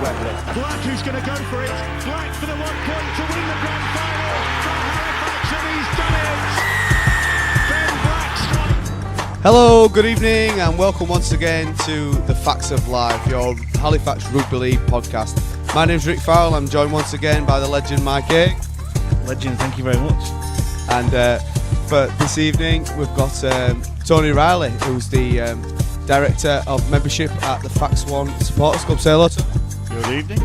Wembley. Black who's going to go for it. Black for the 1 point to win the grand final for Halifax, and he's done it. Ben Black strike. Hello, good evening, and welcome once again to the Facts of Life, your Halifax Rugby League podcast. My name's Rick Fowle. I'm joined once again by the legend Mike A. Legend, thank you very much. And for this evening, we've got Tony Riley, who's the Director of Membership at the FAX Supporters Club. Say hello to him. Good evening.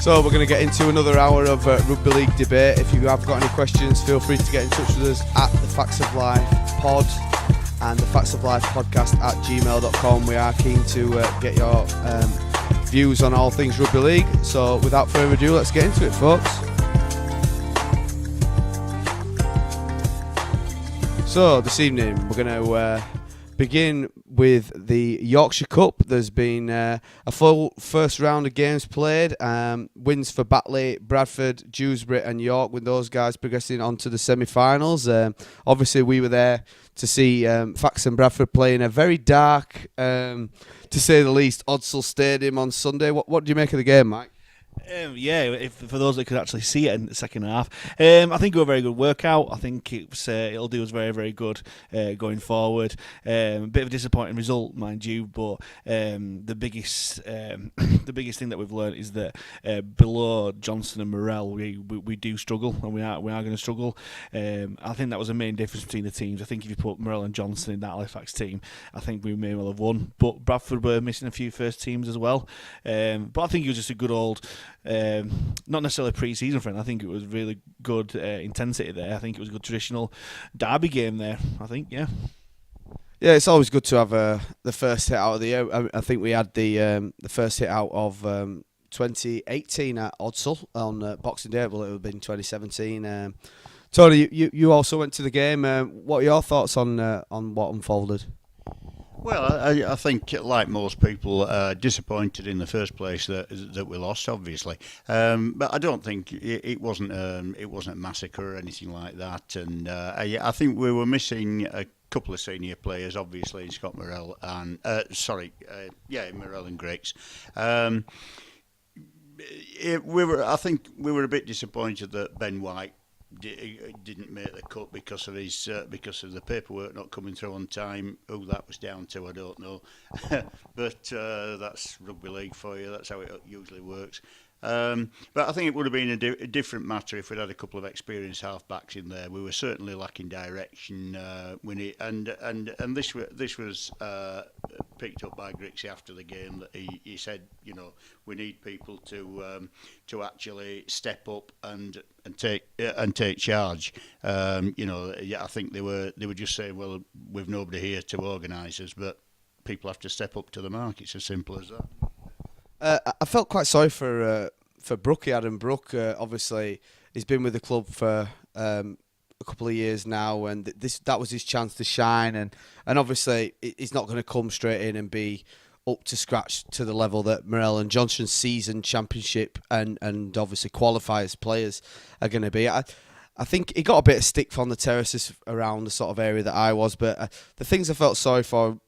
So we're going to get into another hour of rugby league debate. If you have got any questions, feel free to get in touch with us at the Facts of Life pod and the Facts of Life podcast at gmail.com. We are keen to get your views on all things rugby league. So without further ado, let's get into it, folks. So this evening we're going to begin with the Yorkshire Cup. There's been a full first round of games played. Wins for Batley, Bradford, Dewsbury and York, with those guys progressing on to the semi-finals. Obviously we were there to see FAX and Bradford play in a very dark, to say the least, Odsal Stadium on Sunday. What do you make of the game, Mike? For those that could actually see it in the second half, I think it was a very good workout. I think it'll do us very, very good going forward. A bit of a disappointing result, mind you, but the biggest thing that we've learned is that below Johnson and Morrell, we do struggle, and we are going to struggle. I think that was the main difference between the teams. I think if you put Morrell and Johnson in that Halifax team, I think we may well have won. But Bradford were missing a few first teams as well. But I think it was just a good old. Not necessarily a pre-season friend. I think it was really good intensity there. I think it was a good traditional derby game there. I think, yeah. Yeah, it's always good to have the first hit out of the year. I think we had the first hit out of 2018 at Odsal on Boxing Day. Well, it would have been 2017. Tony, you also went to the game. What are your thoughts on what unfolded? Well, I think, like most people, disappointed in the first place that we lost, obviously. But I don't think it wasn't a massacre or anything like that. And I think we were missing a couple of senior players, obviously, Scott Morrell and Morrell and Griggs. I think we were a bit disappointed that Ben White didn't make the cut because of the paperwork not coming through on time. Who that was down to, I don't know. But that's rugby league for you. That's how it usually works. But I think it would have been a different matter if we'd had a couple of experienced half-backs in there. We were certainly lacking direction. And this was picked up by Grixie after the game, that he said, we need people to actually step up and take charge. I think they were just saying, well, we've nobody here to organise us, but people have to step up to the mark. It's as simple as that. I felt quite sorry for Brookie, Adam Brook. Obviously, he's been with the club for a couple of years now, and that was his chance to shine. And obviously, he's not going to come straight in and be up to scratch to the level that Morrell and Johnson's season championship and obviously qualifiers players are going to be. I think he got a bit of stick from the terraces around the sort of area that I was, but the things I felt sorry for,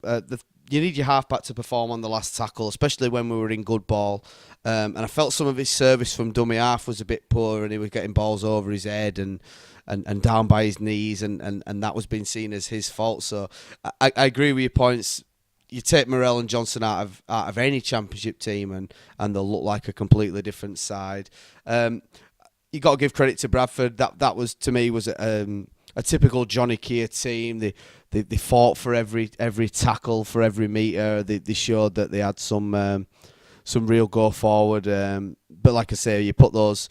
you need your halfback to perform on the last tackle, especially when we were in good ball. And I felt some of his service from dummy half was a bit poor, and he was getting balls over his head and down by his knees, and that was being seen as his fault. So I agree with your points. You take Morrell and Johnson out of any championship team, and they'll look like a completely different side. You got to give credit to Bradford. That was, to me, was a typical Johnny Keir team. They fought for every tackle, for every metre. They showed that they had some real go forward. But like I say, you put those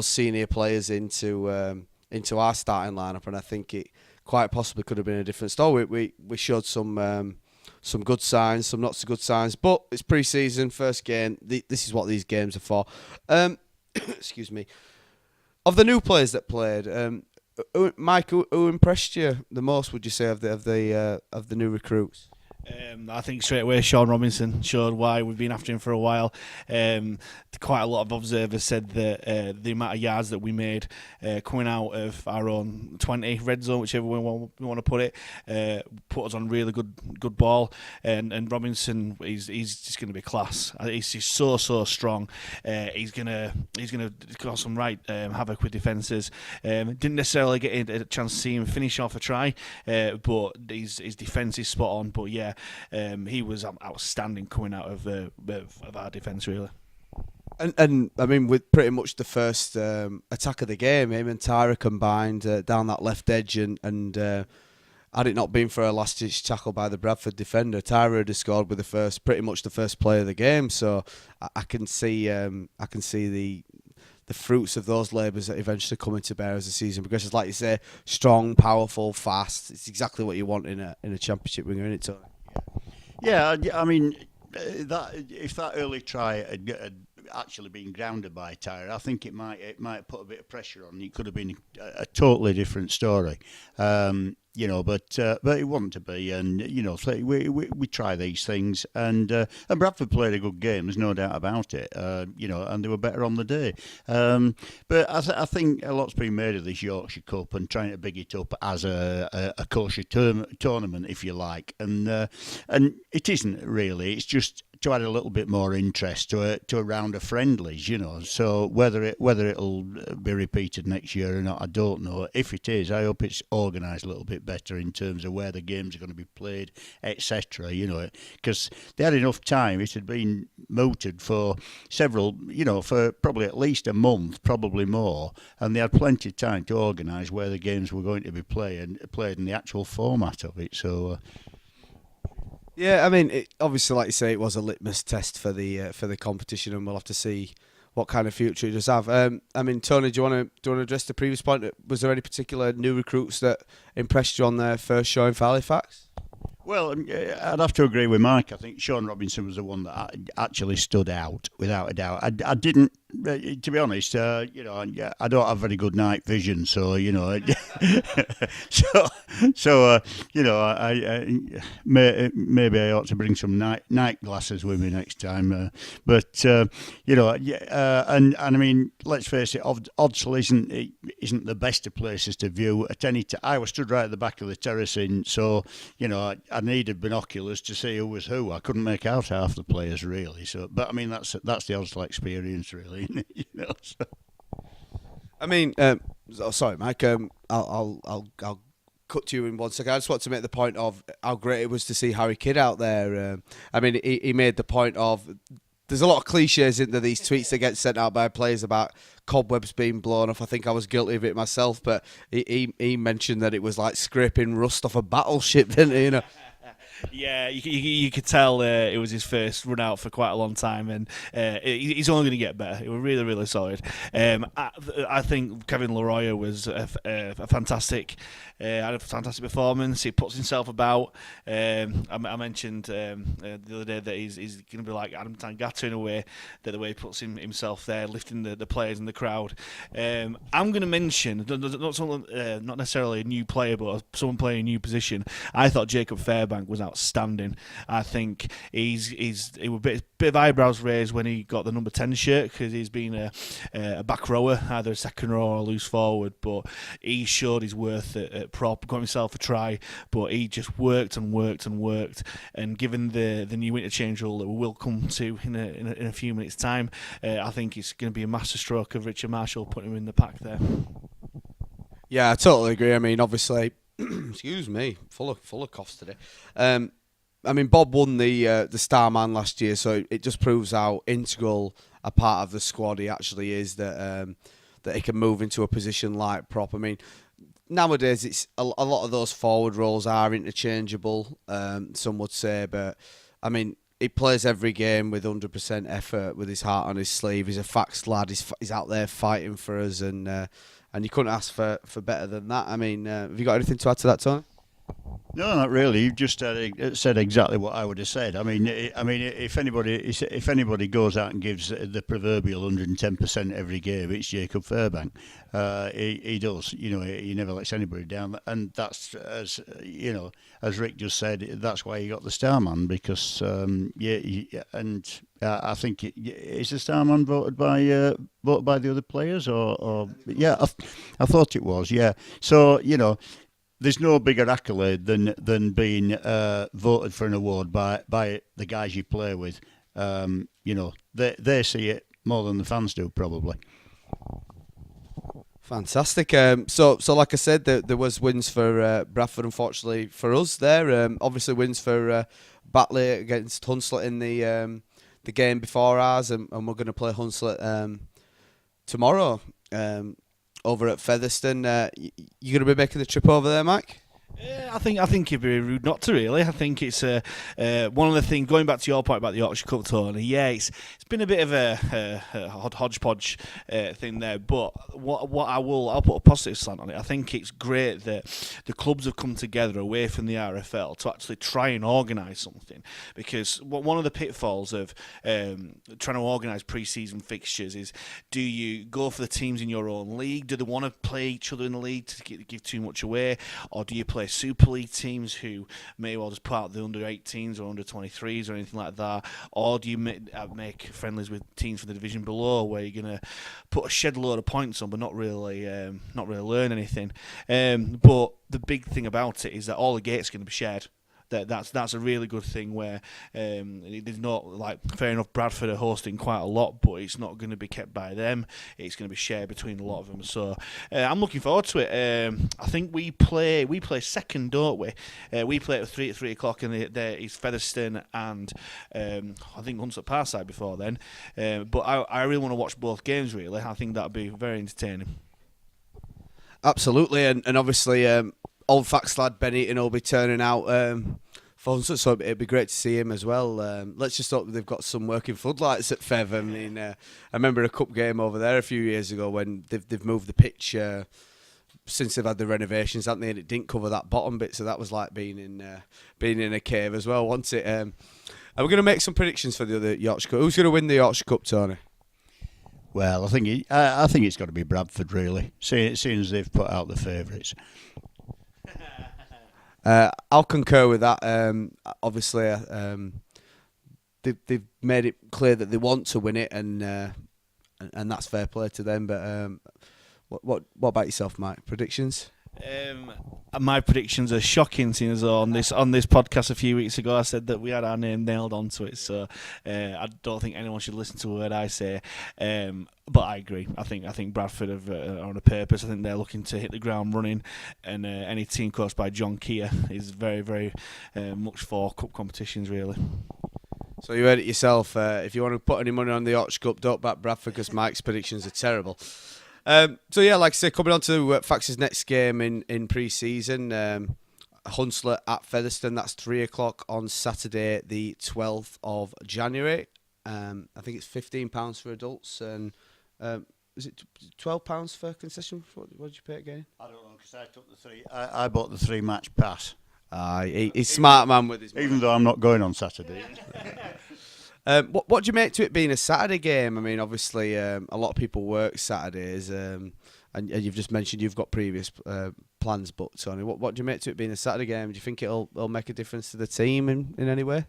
senior players into our starting lineup, and I think it quite possibly could have been a different story. We showed some good signs, some not so good signs, but it's pre-season, first game. This is what these games are for. Excuse me. Of the new players that played, Mike, who impressed you the most, would you say, of the new recruits? I think straight away Sean Robinson showed why we've been after him for a while. Quite a lot of observers said that the amount of yards that we made coming out of our own 20 red zone, whichever way we want to put it, put us on really good ball. And Robinson, he's just going to be class. He's just so strong. He's gonna cause some right havoc with defences. Didn't necessarily get a chance to see him finish off a try, but his defence is spot on. But yeah, he was outstanding coming out of our defence, really. And I mean, with pretty much the first attack of the game, him and Tyra combined down that left edge, and had it not been for a last-ditch tackle by the Bradford defender, Tyra would have scored with pretty much the first play of the game. So I can see the fruits of those labours that eventually come into bear as the season progresses. Like you say, strong, powerful, fast. It's exactly what you want in a championship winger, isn't it, Tony? Yeah, I mean, if that early try had actually been grounded by Tyre, I think it might put a bit of pressure on. It could have been a totally different story, but it wasn't to be. And so we try these things, and Bradford played a good game. There's no doubt about it. And they were better on the day. But I think a lot's been made of this Yorkshire Cup and trying to big it up as a kosher tournament, if you like, and it isn't really. It's just to add a little bit more interest to a round of friendlies, So whether it'll be repeated next year or not, I don't know. If it is, I hope it's organised a little bit better in terms of where the games are going to be played, etc. Because they had enough time. It had been mooted for several, for probably at least a month, probably more, and they had plenty of time to organise where the games were going to be played in the actual format of it. So. Yeah, I mean, obviously, like you say, it was a litmus test for the competition, and we'll have to see what kind of future it does have. I mean, Tony, do you want to address the previous point? Was there any particular new recruits that impressed you on their first showing for Halifax? Well, I'd have to agree with Mike. I think Sean Robinson was the one that actually stood out, without a doubt. I didn't, to be honest, I don't have very good night vision, so, maybe I ought to bring some night glasses with me next time. And I mean, let's face it, Oddsall isn't the best of places to view at any time. I was stood right at the back of the terracing, so, I needed binoculars to see who was who. I couldn't make out half the players really. So, but I mean that's the Oddsall experience really. So. I mean, sorry, Mike. I'll cut to you in 1 second. I just want to make the point of how great it was to see Harry Kidd out there. I mean, he made the point of. There's a lot of cliches into these tweets that get sent out by players about cobwebs being blown off. I think I was guilty of it myself, but he mentioned that it was like scraping rust off a battleship, didn't he? Yeah, you could tell it was his first run out for quite a long time, and he's only going to get better. It was really, really solid. I think Kevin Leroy was a fantastic performance. He puts himself about. I mentioned the other day that he's going to be like Adam Tangata in a way, that the way he puts himself there, lifting the players in the crowd. I'm going to mention not necessarily a new player, but someone playing a new position. I thought Jacob Fairbank was outstanding. I think he was a bit of eyebrows raised when he got the number 10 shirt, because he's been a back rower, either a second row or a loose forward, but he showed his worth at prop, got himself a try, but he just worked and worked and worked, and given the new interchange rule that we will come to in a few minutes time, I think it's going to be a masterstroke of Richard Marshall putting him in the pack there. Yeah, I totally agree. I mean, obviously, excuse me, full of coughs today. I mean, Bob won the Star Man last year, so it just proves how integral a part of the squad he actually is. That he can move into a position like prop. I mean, nowadays it's a lot of those forward roles are interchangeable. Some would say, but I mean, he plays every game with 100% effort, with his heart on his sleeve. He's a FAX lad. He's out there fighting for us, and you couldn't ask for better than that. I mean, have you got anything to add to that, Tony? No, not really. You just said exactly what I would have said. I mean, if anybody goes out and gives the proverbial 110% every game, it's Jacob Fairbank. He does. He never lets anybody down, and that's as Rick just said. That's why he got the Starman because I think is the Starman voted by the other players or yeah, I thought it was, yeah. So there's no bigger accolade than being voted for an award by the guys you play with. They see it more than the fans do, probably. Fantastic. So like I said, there was wins for Bradford, unfortunately for us there. Obviously wins for Batley against Hunslet in the game before ours, and we're going to play Hunslet tomorrow. Over at Featherstone, you going to be making the trip over there, Mike? I think it'd be rude not to, really. I think it's one of the things, going back to your point about the Yorkshire Cup tourney, yeah, it's been a bit of a hodgepodge thing there, but I'll put a positive slant on it. I think it's great that the clubs have come together away from the RFL to actually try and organise something, because one of the pitfalls of trying to organise pre-season fixtures is, do you go for the teams in your own league? Do they want to play each other in the league to give too much away? Or do you play Super League teams who may well just put out the under-18s or under-23s or anything like that? Or do you make friendlies with teams from the division below where you're going to put a shed load of points on but not really learn anything? But the big thing about it is that all the gates are going to be shared. That's a really good thing where there's not, like, fair enough, Bradford are hosting quite a lot, but it's not going to be kept by them. It's going to be shared between a lot of them. So I'm looking forward to it. I think we play second, don't we? We play at 3 o'clock, and there is Featherstone and I think Hunslet Parside before then. But I really want to watch both games, really. I think that'll be very entertaining. Absolutely, and obviously old FAX lad Ben Eaton will be turning out for Hunslet, so it'd be great to see him as well. Let's just hope they've got some working floodlights at Fev. I mean, I remember a cup game over there a few years ago when they've moved the pitch since they've had the renovations, haven't they? And it didn't cover that bottom bit, so that was like being in a cave as well, wasn't it? And we're going to make some predictions for the other Yorkshire Cup. Who's going to win the Yorkshire Cup, Tony? Well, I think it's got to be Bradford, really, seeing as they've put out the favourites. I'll concur with that. Obviously, they've made it clear that they want to win it, and that's fair play to them. But what about yourself, Mike? Predictions? My predictions are shocking, seeing as on this podcast a few weeks ago I said that we had our name nailed onto it, so I don't think anyone should listen to a word I say, but I agree. I think Bradford are on a purpose. I think they're looking to hit the ground running, and any team coached by John Keir is very, very much for cup competitions, really. So you heard it yourself. If you want to put any money on the Yorkshire Cup, don't back Bradford, because Mike's predictions are terrible. So yeah, like I say, coming on to Fax's next game in pre-season, Hunslet at Featherstone. That's 3 o'clock on Saturday, the 12th of January. I think it's £15 for adults, and is it £12 for concession? What did you pay again? I don't know, because I took the three. I bought the 3-match pass. He's smart man with his money. Even though I'm not going on Saturday. What do you make to it being a Saturday game? I mean, obviously, a lot of people work Saturdays, and you've just mentioned you've got previous plans booked, Tony. What do you make to it being a Saturday game? Do you think it'll make a difference to the team in any way?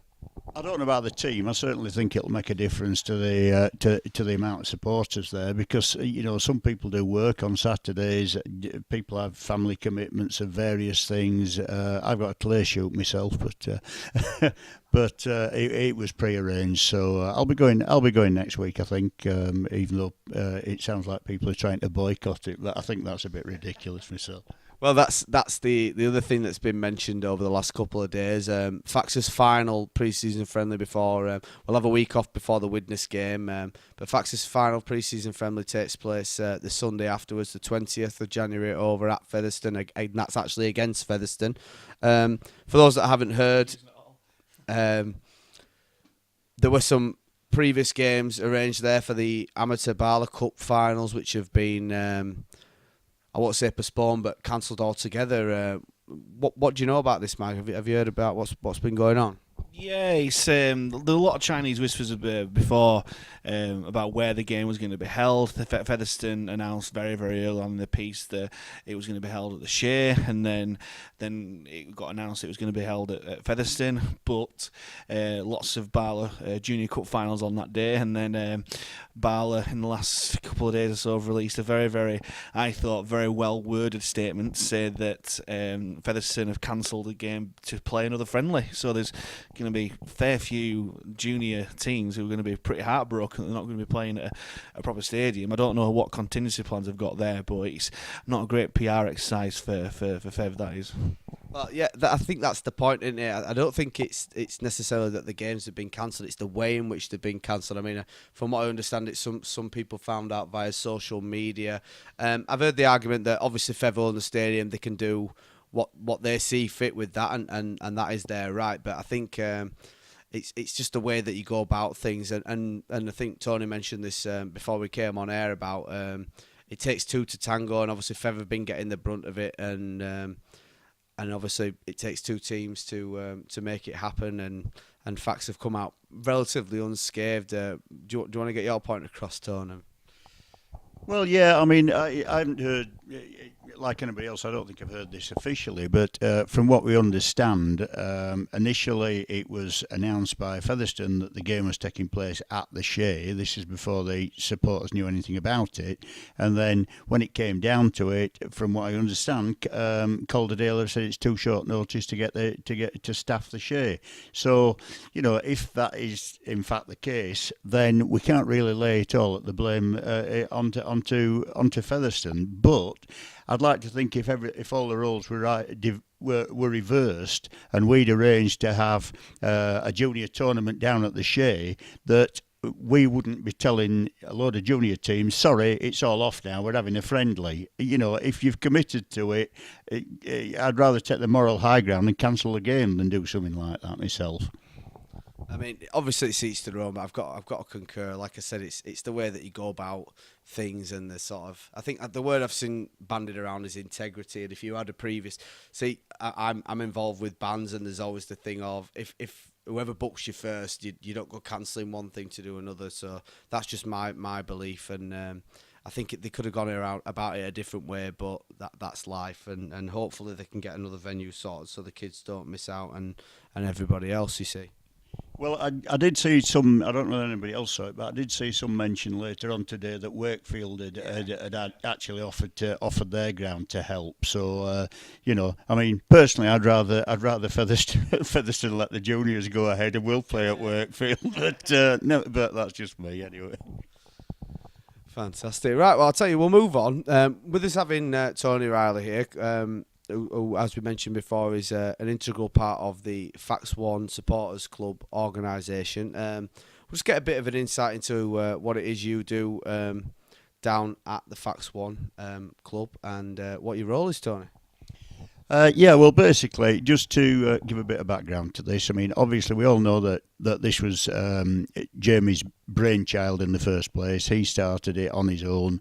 I don't know about the team. I certainly think it'll make a difference to the to the amount of supporters there, because some people do work on Saturdays. People have family commitments of various things. I've got a clay shoot myself, but it was pre-arranged, so I'll be going next week, I think. Even though it sounds like people are trying to boycott it, but I think that's a bit ridiculous myself. Well, that's the other thing that's been mentioned over the last couple of days. Fax's final pre-season friendly before we'll have a week off before the Widnes game, but Fax's final pre-season friendly takes place the Sunday afterwards, the 20th of January, over at Featherstone, and that's actually against Featherstone. For those that haven't heard, there were some previous games arranged there for the Amateur Bala Cup finals, which have been I won't say postponed, but cancelled altogether. what do you know about this, Mike? Have you heard about what's been going on? Yeah, it's there are a lot of Chinese whispers before about where the game was going to be held. Featherstone announced very, very early on in the piece that it was going to be held at the Shea, and then it got announced it was going to be held at Featherstone. But lots of Barla Junior Cup finals on that day, and then Barla in the last couple of days or so have released a very, very, I thought, very well worded statement saying that Featherstone have cancelled the game to play another friendly. So there's going to be a fair few junior teams who are going to be pretty heartbroken that they're not going to be playing at a proper stadium. I don't know what contingency plans they've got there, but it's not a great PR exercise for Fev, that is. Well, yeah, I think that's the point, isn't it? I don't think it's necessarily that the games have been cancelled. It's the way in which they've been cancelled. I mean, from what I understand, it's some people found out via social media. I've heard the argument that obviously Fev own the stadium, they can do what they see fit with that, and that is their right. But I think it's just the way that you go about things, and I think Tony mentioned this before we came on air about it takes two to tango, and obviously Fev have been getting the brunt of it, and obviously it takes two teams to make it happen, and FAX have come out relatively unscathed. Do you want to get your point across, Tony? Well, yeah, I mean, I haven't heard, like anybody else, I don't think I've heard this officially, but from what we understand, initially it was announced by Featherstone that the game was taking place at the Shea. This is before the supporters knew anything about it. And then when it came down to it, from what I understand, Calderdale have said it's too short notice to get to staff the Shea. So, if that is in fact the case, then we can't really lay it all at the blame onto Featherstone. But I'd like to think if all the roles were reversed and we'd arranged to have a junior tournament down at the Shea, that we wouldn't be telling a load of junior teams, sorry, it's all off now, we're having a friendly. If you've committed to it, I'd rather take the moral high ground and cancel the game than do something like that myself. I mean, obviously it's each their own, but I've got to concur. Like I said, it's the way that you go about things, and the sort of, I think the word I've seen bandied around is integrity. And if you had a previous, I'm involved with bands, and there's always the thing of if whoever books you first, you don't go cancelling one thing to do another. So that's just my belief, and I think they could have gone around about it a different way, but that's life, and hopefully they can get another venue sorted so the kids don't miss out, and everybody else, you see. Well, I did see some, I don't know if anybody else saw it, but I did see some mention later on today that Wakefield had actually offered their ground to help. So, I mean, personally, I'd rather Featherstone let the juniors go ahead and we'll play at Wakefield. But that's just me anyway. Fantastic. Right, well, I'll tell you, we'll move on. With us having Tony Riley here, who, as we mentioned before, is an integral part of the FAX One Supporters Club organisation. We'll just get a bit of an insight into what it is you do down at the FAX One Club, and what your role is, Tony. Well, basically, just to give a bit of background to this, I mean, obviously we all know that this was Jamie's brainchild in the first place. He started it on his own.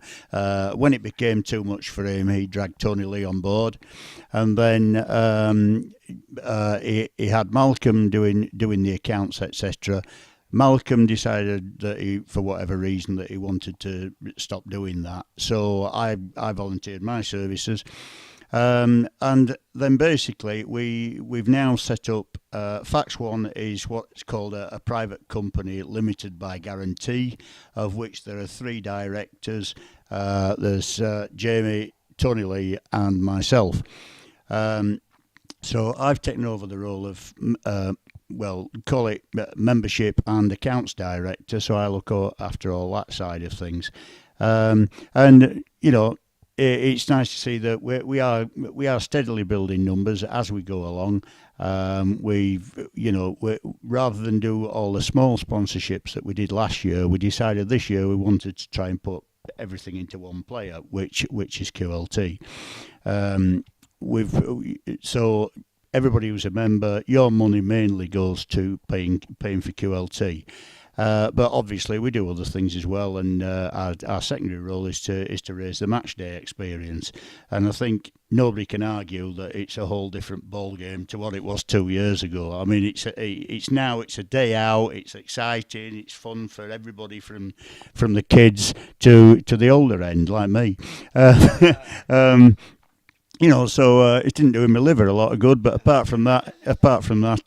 When it became too much for him, he dragged Tony Lee on board, and then he had Malcolm doing the accounts, etc. Malcolm decided that he, for whatever reason, that he wanted to stop doing that. So I volunteered my services. And then basically we've now set up FAX One is what's called a private company limited by guarantee, of which there are 3 directors. There's Jamie, Tony Lee and myself. So I've taken over the role of call it membership and accounts director, so I look after all that side of things. It's nice to see that we are steadily building numbers as we go along. Rather than do all the small sponsorships that we did last year, we decided this year we wanted to try and put everything into one player, which is QLT. So everybody who's a member, your money mainly goes to paying for QLT. But obviously we do other things as well, and our secondary role is to raise the match day experience. And I think nobody can argue that it's a whole different ball game to what it was 2 years ago. I mean, it's a day out. It's exciting. It's fun for everybody from the kids to the older end like me. So it didn't do him a liver a lot of good. But apart from that,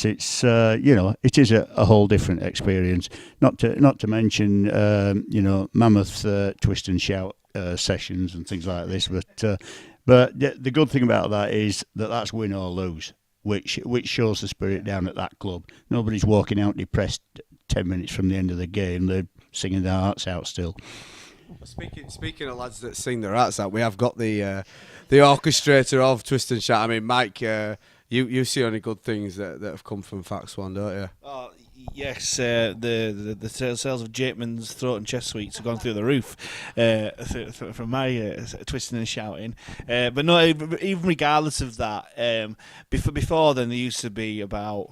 it's it is a whole different experience. Not to mention mammoth twist and shout sessions and things like this. But the good thing about that is that that's win or lose, which shows the spirit down at that club. Nobody's walking out depressed 10 minutes from the end of the game. They're singing their hearts out still. Speaking of lads that sing their hearts out, we have got the orchestrator of Twist and Shout. I mean, Mike, you see only good things that have come from Fax One, don't you? Oh, yes, the sales of Jakeman's throat and chest sweets have gone through the roof from my twisting and shouting. But no, even regardless of that, before then there used to be about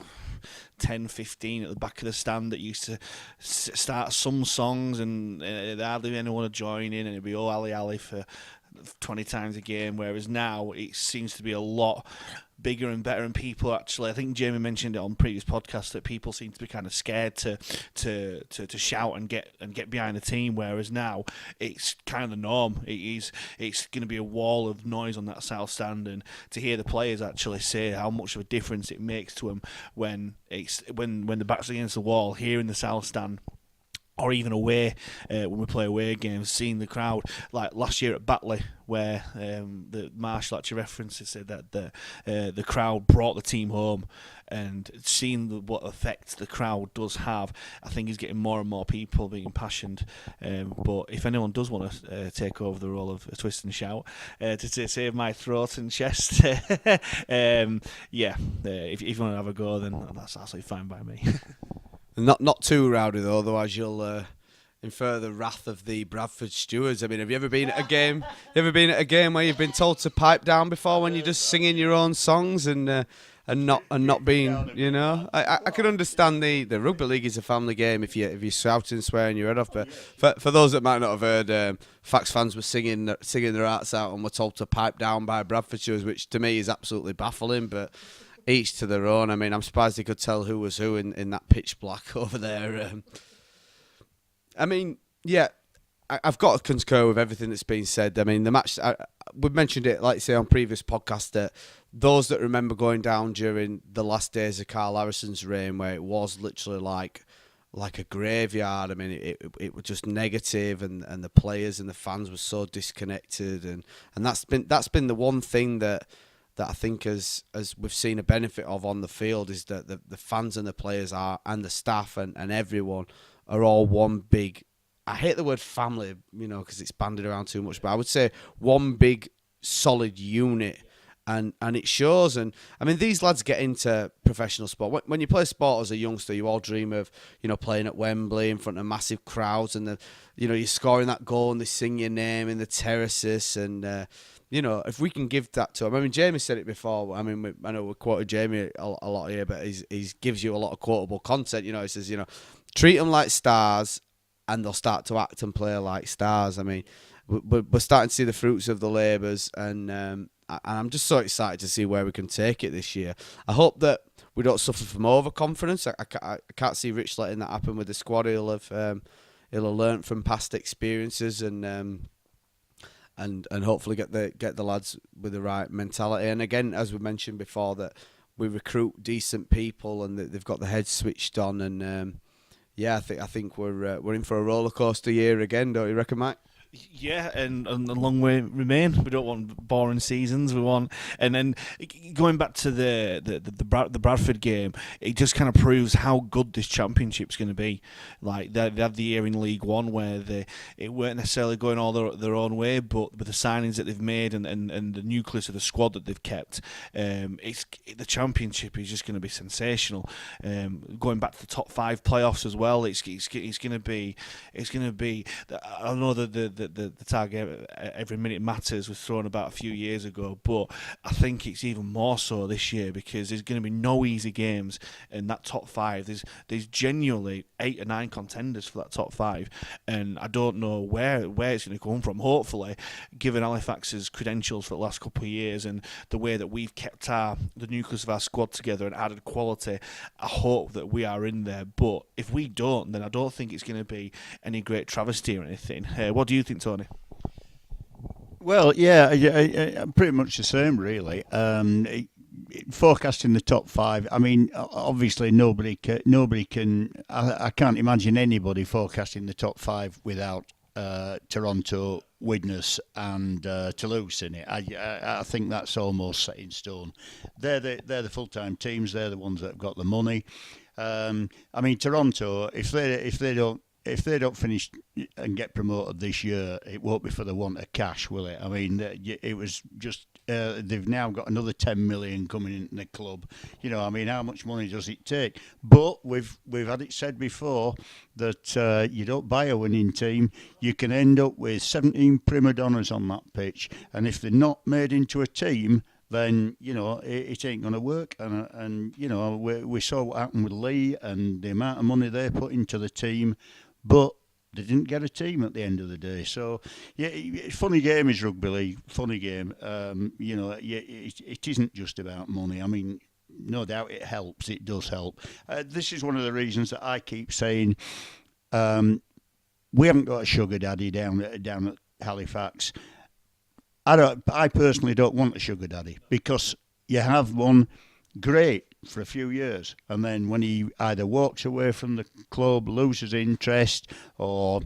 10, 15 at the back of the stand that used to start some songs and hardly anyone would join in, and it'd be Ali Ali for 20 times a game, whereas now it seems to be a lot bigger and better, and people actually, I think Jamie mentioned it on previous podcasts, that people seem to be kind of scared to shout and get behind the team, whereas now it's kind of the norm. It's going to be a wall of noise on that south stand, and to hear the players actually say how much of a difference it makes to them when the back's against the wall here in the south stand, or even away when we play away games, seeing the crowd, like last year at Batley, where the Marshall actually references said that the crowd brought the team home, and seeing what effect the crowd does have, I think is getting more and more people being impassioned. But if anyone does want to take over the role of a Twist and Shout to save my throat and chest, if you want to have a go, then that's absolutely fine by me. Not too rowdy though, otherwise you'll infer the wrath of the Bradford stewards. I mean, have you ever been at a game? Where you've been told to pipe down before when you're just singing your own songs and not being, I can understand the rugby league is a family game if you're shouting and swearing your head off. But for those that might not have heard, Fax fans were singing their hearts out and were told to pipe down by Bradford stewards, which to me is absolutely baffling. But each to their own. I mean, I'm surprised they could tell who was who in that pitch black over there. I mean, yeah, I've got to concur with everything that's been said. I mean, the match, we've mentioned it, like say, on previous podcasts, that those that remember going down during the last days of Carl Harrison's reign, where it was literally like a graveyard. I mean, it was just negative, and the players and the fans were so disconnected, and that's been the one thing that I think as we've seen a benefit of on the field is that the fans and the players and the staff and everyone are all one big, I hate the word family, because it's bandied around too much, but I would say one big solid unit, and it shows. And I mean, these lads get into professional sport. When you play sport as a youngster, you all dream of playing at Wembley in front of massive crowds, and you're scoring that goal and they sing your name in the terraces, and if we can give that to him. I mean, Jamie said it before. I mean, I know we quoted Jamie a lot here, but he gives you a lot of quotable content. He says, treat them like stars and they'll start to act and play like stars. I mean, we're starting to see the fruits of the labours, and I'm just so excited to see where we can take it this year. I hope that we don't suffer from overconfidence. I can't see Rich letting that happen with the squad. He'll have learnt from past experiences, and hopefully get the lads with the right mentality. And again, as we mentioned before, that we recruit decent people and they've got the heads switched on. And I think we're in for a roller coaster year again. Don't you reckon, Mike? Yeah, and a long way remain. We don't want boring seasons. We want, and then going back to the Bradford game, it just kind of proves how good this championship's going to be. Like they had the year in League One where it weren't necessarily going all their own way, but with the signings that they've made and the nucleus of the squad that they've kept, the championship is just going to be sensational. Going back to the top 5 playoffs as well, it's going to be. I know that the target every minute matters was thrown about a few years ago, but I think it's even more so this year because there's going to be no easy games in that top 5. There's genuinely 8 or 9 contenders for that top 5, and I don't know where it's going to come from. Hopefully, given Halifax's credentials for the last couple of years and the way that we've kept the nucleus of our squad together and added quality, I hope that we are in there. But if we don't, then I don't think it's going to be any great travesty or anything. What do you think, Tony? Well, yeah, pretty much the same, really. Forecasting the top 5. I mean, obviously nobody can. I can't imagine anybody forecasting the top 5 without Toronto, Widnes, and Toulouse in it. I think that's almost set in stone. They're the full-time teams. They're the ones that have got the money. I mean, Toronto, if they don't finish and get promoted this year, it won't be for the want of cash, will it? I mean, it was just they've now got another 10 million coming into the club. You know, I mean, how much money does it take? But we've had it said before that you don't buy a winning team. You can end up with 17 prima donnas on that pitch, and if they're not made into a team, then, you know, it ain't going to work. And you know, we saw what happened with Lee and the amount of money they put into the team, but they didn't get a team at the end of the day. So, yeah, funny game is rugby league, funny game. You know, it isn't just about money. I mean, no doubt it helps, it does help. This is one of the reasons that I keep saying we haven't got a sugar daddy down at Halifax. I personally don't want a sugar daddy, because you have one, great, for a few years, and then when he either walks away from the club, loses interest, or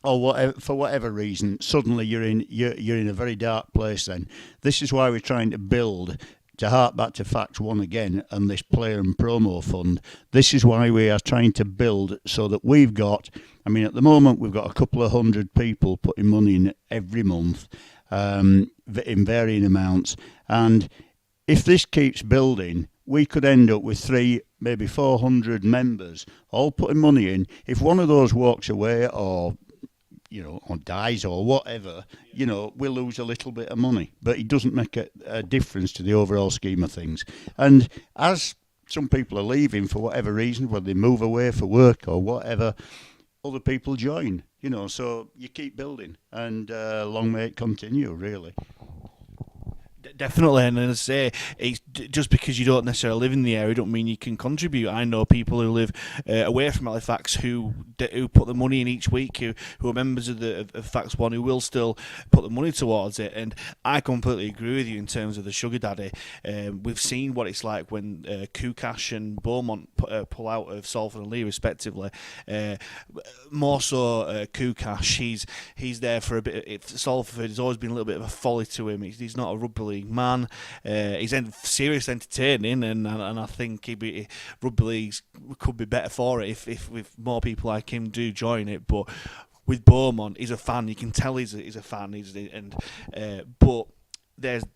whatever, for whatever reason, suddenly you're in a very dark place. Then this is why we're trying to build, to hark back to Fax 1 again and this player and promo fund. This is why we are trying to build so that we've got, I mean, at the moment we've got a couple of hundred people putting money in every month, in varying amounts, and if this keeps building, we could end up with 300, maybe 400 members all putting money in. If one of those walks away, or you know, or dies or whatever, you know, we'll lose a little bit of money, but it doesn't make a difference to the overall scheme of things. And as some people are leaving for whatever reason, whether they move away for work or whatever, other people join, you know, so you keep building, and long may it continue, really. Definitely, and as I say, it's just because you don't necessarily live in the area don't mean you can contribute. I know people who live away from Halifax who put the money in each week, who are members of Fax 1, who will still put the money towards it. And I completely agree with you in terms of the sugar daddy. We've seen what it's like when Kukash and Beaumont pull out of Salford and Lee respectively. More so Kukash, he's there for a bit. Salford has always been a little bit of a folly to him. He's not a rugby league man. He's seriously entertaining, and I think rugby league could be better for it if more people like him do join it. But with Beaumont, he's a fan. You can tell he's a fan. But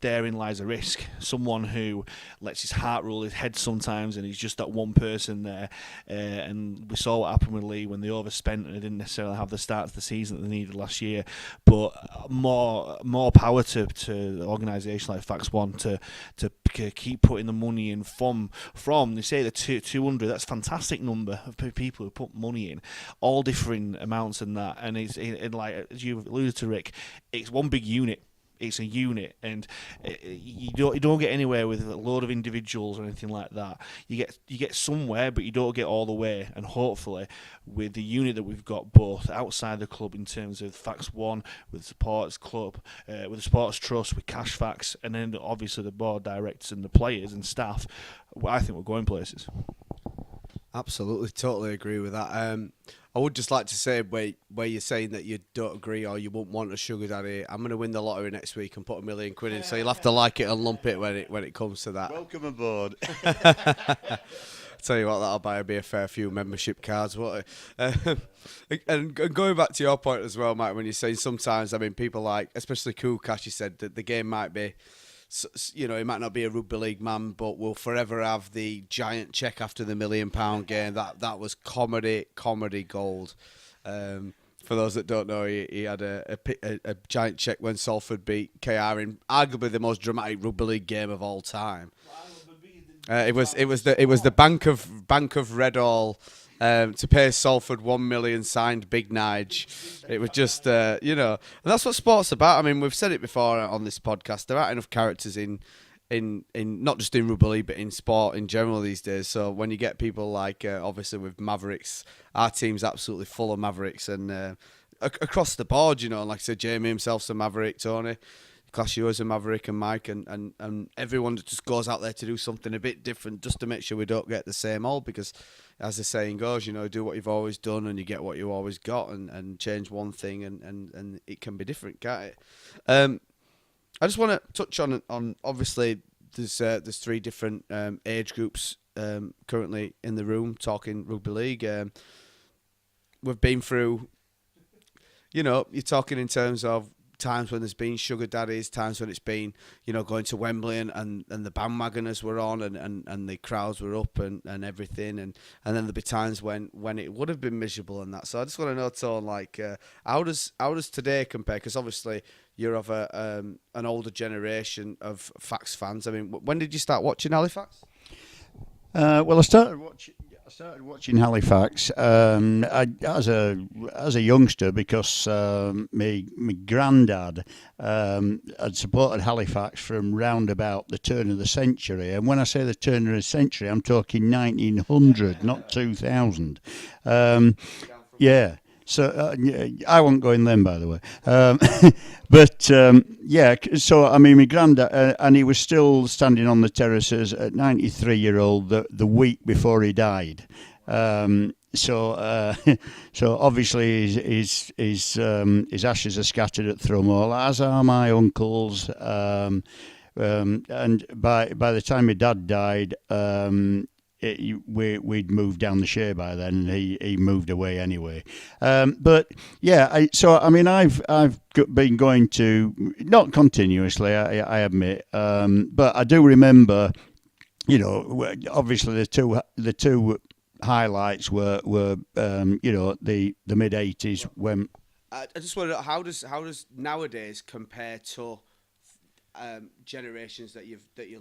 therein lies a risk. Someone who lets his heart rule his head sometimes, and he's just that one person there. And we saw what happened with Lee when they overspent and they didn't necessarily have the start to the season that they needed last year. But more power to an organisation like Fax 1 to keep putting the money in from they say the 200. That's a fantastic number of people who put money in, all differing amounts in that. And it's like, as you alluded to, Rick, it's one big unit. It's a unit, and you don't get anywhere with a load of individuals or anything like that. You get somewhere, but you don't get all the way. And hopefully, with the unit that we've got both outside the club in terms of Fax 1, with the supporters club, with the supporters trust, with Cash Fax, and then obviously the board directors and the players and staff, I think we're going places. Absolutely, totally agree with that. I would just like to say, where you're saying that you don't agree or you won't want a sugar daddy, I'm going to win the lottery next week and put £1 million in, so you'll have to like it and lump it when it comes to that. Welcome aboard. Tell you what, that'll buy me a fair few membership cards, won't it? And going back to your point as well, Mike, when you're saying sometimes, I mean, people like, especially Kukash, you said that the game might be, you know, he might not be a rugby league man, but will forever have the giant check after the £1 million game. That was comedy gold. For those that don't know, he had a giant check when Salford beat KR in arguably the most dramatic rugby league game of all time. It was the Bank of Redall to pay Salford $1 million, signed Big Nige. It was just and that's what sport's about. I mean, we've said it before on this podcast. There aren't enough characters in not just in rugby league but in sport in general these days. So when you get people like obviously with Mavericks, our team's absolutely full of Mavericks, and across the board, like I said, Jamie himself's a Maverick, Tony, Clash is a Maverick, and Mike, and everyone just goes out there to do something a bit different just to make sure we don't get the same old, because as the saying goes, do what you've always done and you get what you always got, and change one thing and it can be different, can't it? I just want to touch on obviously there's three different age groups currently in the room talking rugby league. We've been through, you're talking in terms of times when there's been sugar daddies, times when it's been, going to Wembley and the bandwagoners were on and the crowds were up and everything, and then there'll be times when it would have been miserable and that. So I just want to know, Tone, like how does today compare? Because obviously you're of an older generation of Fax fans. I mean, when did you start watching Halifax? Well, I started watching Halifax as a youngster because my granddad had supported Halifax from round about the turn of the century. And when I say the turn of the century, I'm talking 1900, not 2000. Yeah. So I won't go in then, by the way. So I mean, my granddad, and he was still standing on the terraces at 93-year-old the week before he died. So obviously his ashes are scattered at Thrumall, as are my uncles. And by the time my dad died, we'd moved down the Shire by then, and he moved away anyway. But yeah, I've been going to, not continuously, I admit, but I do remember, obviously the two highlights were the mid '80s when. I just want to know, how does nowadays compare to generations that you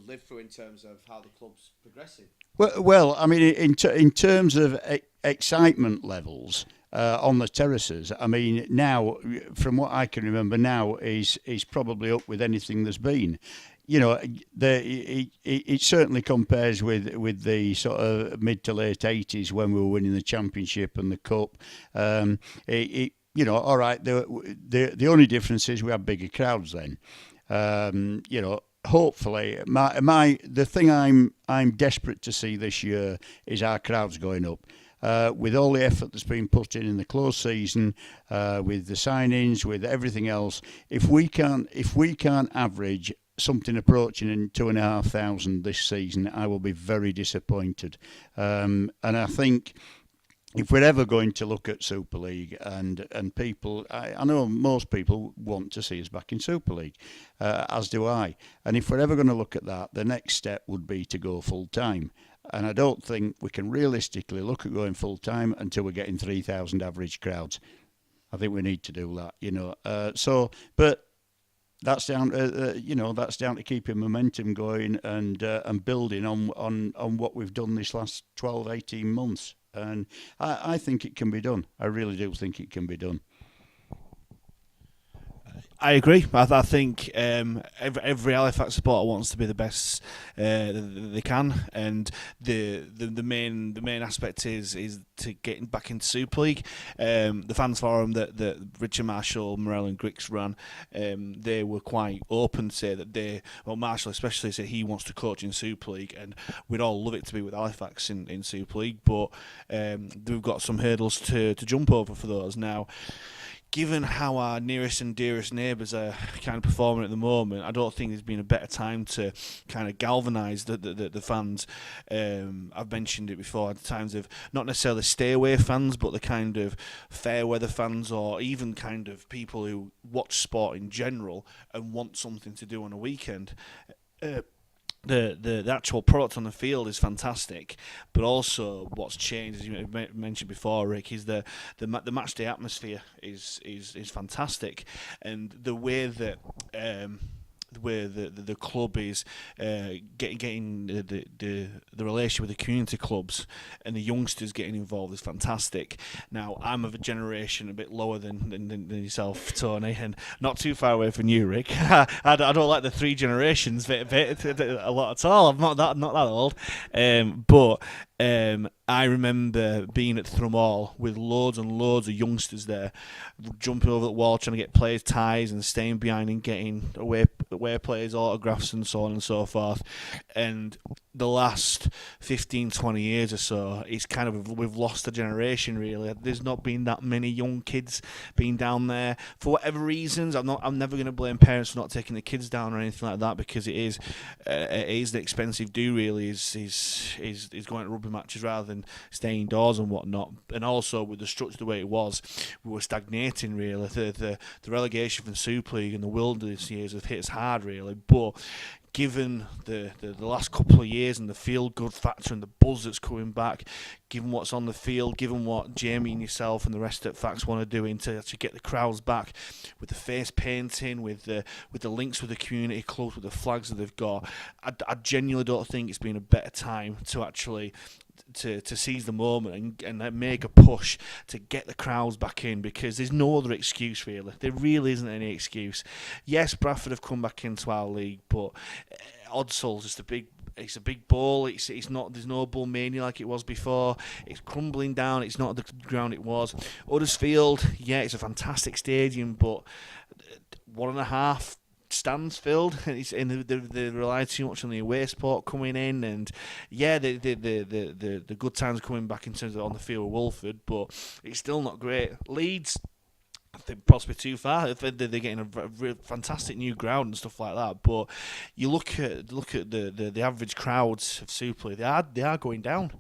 lived through in terms of how the club's progressing? Well, I mean, in terms of excitement levels on the terraces, I mean, now, from what I can remember now, is probably up with anything there's been. It certainly compares with the sort of mid to late 80s when we were winning the championship and the cup. All right, the only difference is we had bigger crowds then. Hopefully, the thing I'm desperate to see this year is our crowds going up. With all the effort that's been put in the close season, with the signings, with everything else, if we can't average something approaching in 2,500 this season, I will be very disappointed. And I think, if we're ever going to look at Super League, and people, I know most people want to see us back in Super League, as do I. And if we're ever going to look at that, the next step would be to go full time. And I don't think we can realistically look at going full time until we're getting 3,000 average crowds. I think we need to do that, but that's down to keeping momentum going and building on what we've done this last 12, 18 months. And I think it can be done. I really do think it can be done. I agree. I think every Halifax supporter wants to be the best they can, and the main aspect is to getting back into Super League. The fans forum that Richard Marshall, Morell and Grix ran, they were quite open to say that Marshall especially said he wants to coach in Super League, and we'd all love it to be with Halifax in Super League, but we've got some hurdles to jump over for those now. Given how our nearest and dearest neighbours are kind of performing at the moment, I don't think there's been a better time to kind of galvanise the fans. I've mentioned it before, the times of not necessarily stay away fans, but the kind of fair weather fans, or even kind of people who watch sport in general and want something to do on a weekend. the actual product on the field is fantastic, but also what's changed, as you mentioned before, Rick, is the match day atmosphere is fantastic, and the way that where the club is getting the relationship with the community clubs and the youngsters getting involved is fantastic. Now, I'm of a generation a bit lower than yourself, Tony, and not too far away from you, Rick. I don't like the three generations bit a lot at all. I'm not that old, but I remember being at Thrum Hall with loads and loads of youngsters there, jumping over the wall trying to get players' ties and staying behind and getting away players' autographs and so on and so forth. And the last 15, 20 years or so, it's kind of, we've lost a generation, really. There's not been that many young kids being down there for whatever reasons. I'm never going to blame parents for not taking the kids down or anything like that, because it is the expensive do, really, is going to rugby matches rather than staying indoors and whatnot. And also with the structure the way it was, we were stagnating, really. The relegation from the Super League and the wilderness years have hit us hard, really. But given the last couple of years and the feel-good factor and the buzz that's coming back, given what's on the field, given what Jamie and yourself and the rest at FAX want to do to actually get the crowds back, with the face painting, with the links with the community clubs, with the flags that they've got, I genuinely don't think it's been a better time to actually to seize the moment and make a push to get the crowds back in, because there's no other excuse, really. There really isn't any excuse. Yes, Bradford have come back into our league, but Odsall's just it's a big ball. It's not. There's no bull mania like it was before. It's crumbling down. It's not the ground it was. Huddersfield, yeah, it's a fantastic stadium, but 1.5 stands filled, and they rely too much on the away support coming in, and yeah, the good times coming back in terms of on the field with Wolford, but it's still not great. Leeds, I think possibly too far. They're getting a real fantastic new ground and stuff like that. But you look at the average crowds of Super League, they are going down,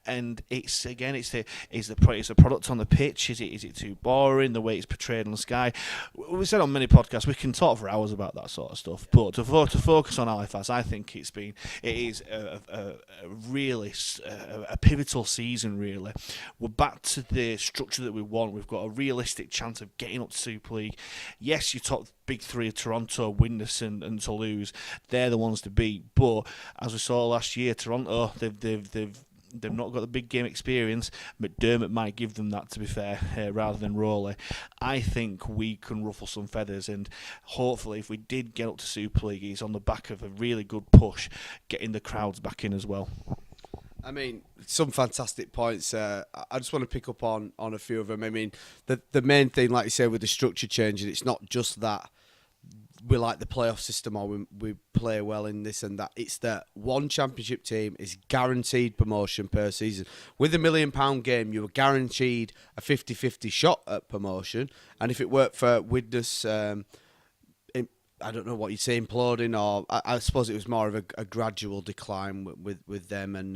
and it's the product on the pitch. Is it too boring the way it's portrayed on Sky? We said on many podcasts we can talk for hours about that sort of stuff. But to focus on Halifax, I think it is a really pivotal season. Really, we're back to the structure that we want. We've got a realistic chance of getting up to Super League. Yes, your top big three of Toronto, Windus and Toulouse, they're the ones to beat. But as we saw last year, Toronto, they've not got the big game experience. McDermott might give them that, to be fair, rather than Rowley. I think we can ruffle some feathers, and hopefully if we did get up to Super League, it's on the back of a really good push, getting the crowds back in as well. I mean, some fantastic points. I just want to pick up on a few of them. I mean, the main thing, like you say, with the structure changing, it's not just that we like the playoff system or we play well in this and that. It's that one championship team is guaranteed promotion per season. With the £1 million game, you were guaranteed a 50-50 shot at promotion. And if it worked for Widnes, I don't know what you'd say, imploding, or I suppose it was more of a gradual decline with them, and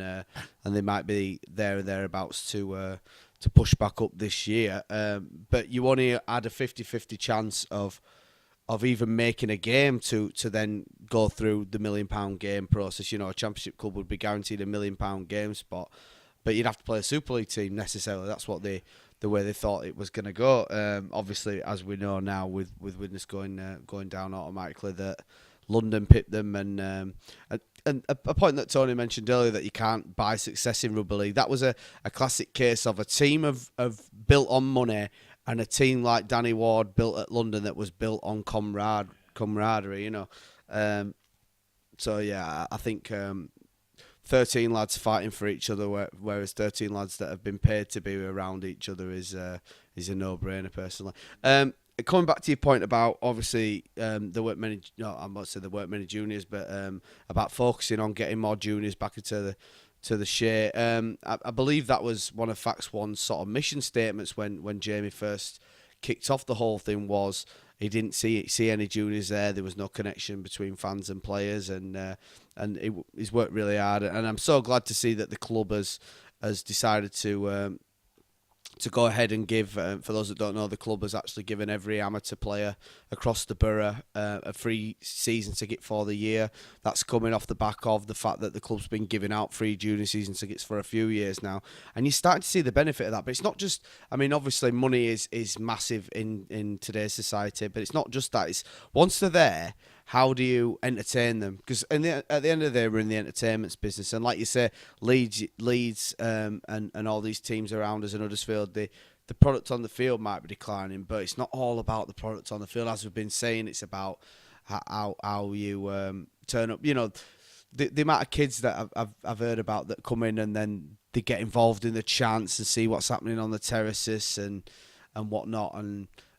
they might be there or thereabouts to push back up this year. But you only had a 50-50 chance of even making a game to then go through the £1 million game process. You know, a championship club would be guaranteed a £1 million game spot, but you'd have to play a Super League team necessarily. That's what the way they thought it was going to go. Obviously, as we know now, with Widnes going down automatically, that London pipped them, and a point that Tony mentioned earlier, that you can't buy success in rugby league. That was a classic case of a team of built on money, and a team like Danny Ward built at London that was built on camaraderie. You know, so yeah, I think 13 lads fighting for each other, whereas 13 lads that have been paid to be around each other is a no-brainer, personally. Coming back to your point about, obviously, there weren't many. No, I'm not saying there weren't many juniors, but about focusing on getting more juniors back into the share. I believe that was one of FAX One's sort of mission statements when Jamie first kicked off the whole thing. Was he didn't see any juniors there. There was no connection between fans and players, and he's worked really hard. And I'm so glad to see that the club has decided to to go ahead and give, for those that don't know, the club has actually given every amateur player across the borough a free season ticket for the year. That's coming off the back of the fact that the club's been giving out free junior season tickets for a few years now. And you're starting to see the benefit of that. But it's not just, I mean, obviously money is massive in today's society, but it's not just that. It's once they're there, how do you entertain them? Because at the end of the day, we're in the entertainment business. And like you say, Leeds and all these teams around us in Huddersfield, the product on the field might be declining, but it's not all about the product on the field. As we've been saying, it's about how you turn up. You know, the amount of kids that I've heard about that come in and then they get involved in the chants and see what's happening on the terraces and whatnot,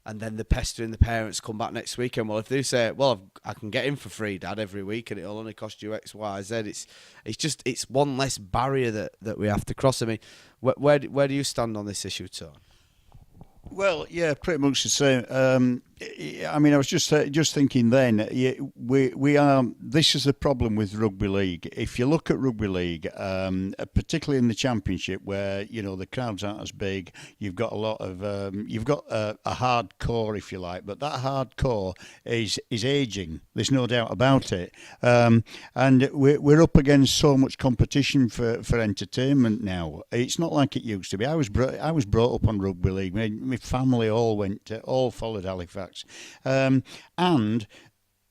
and then they're pestering the parents come back next weekend. Well, if they say, well, I can get in for free, Dad, every week, and it'll only cost you X, Y, Z, it's one less barrier that we have to cross. I mean, where do you stand on this issue, Tone? Well, yeah, pretty much the same. I mean, I was just thinking then. We are. This is the problem with rugby league. If you look at rugby league, particularly in the Championship, where the crowds aren't as big, you've got a lot of you've got a hard core, if you like, but that hard core is aging. There's no doubt about it. And we're up against so much competition for entertainment now. It's not like it used to be. I was brought up on rugby league. My family all followed Halifax. And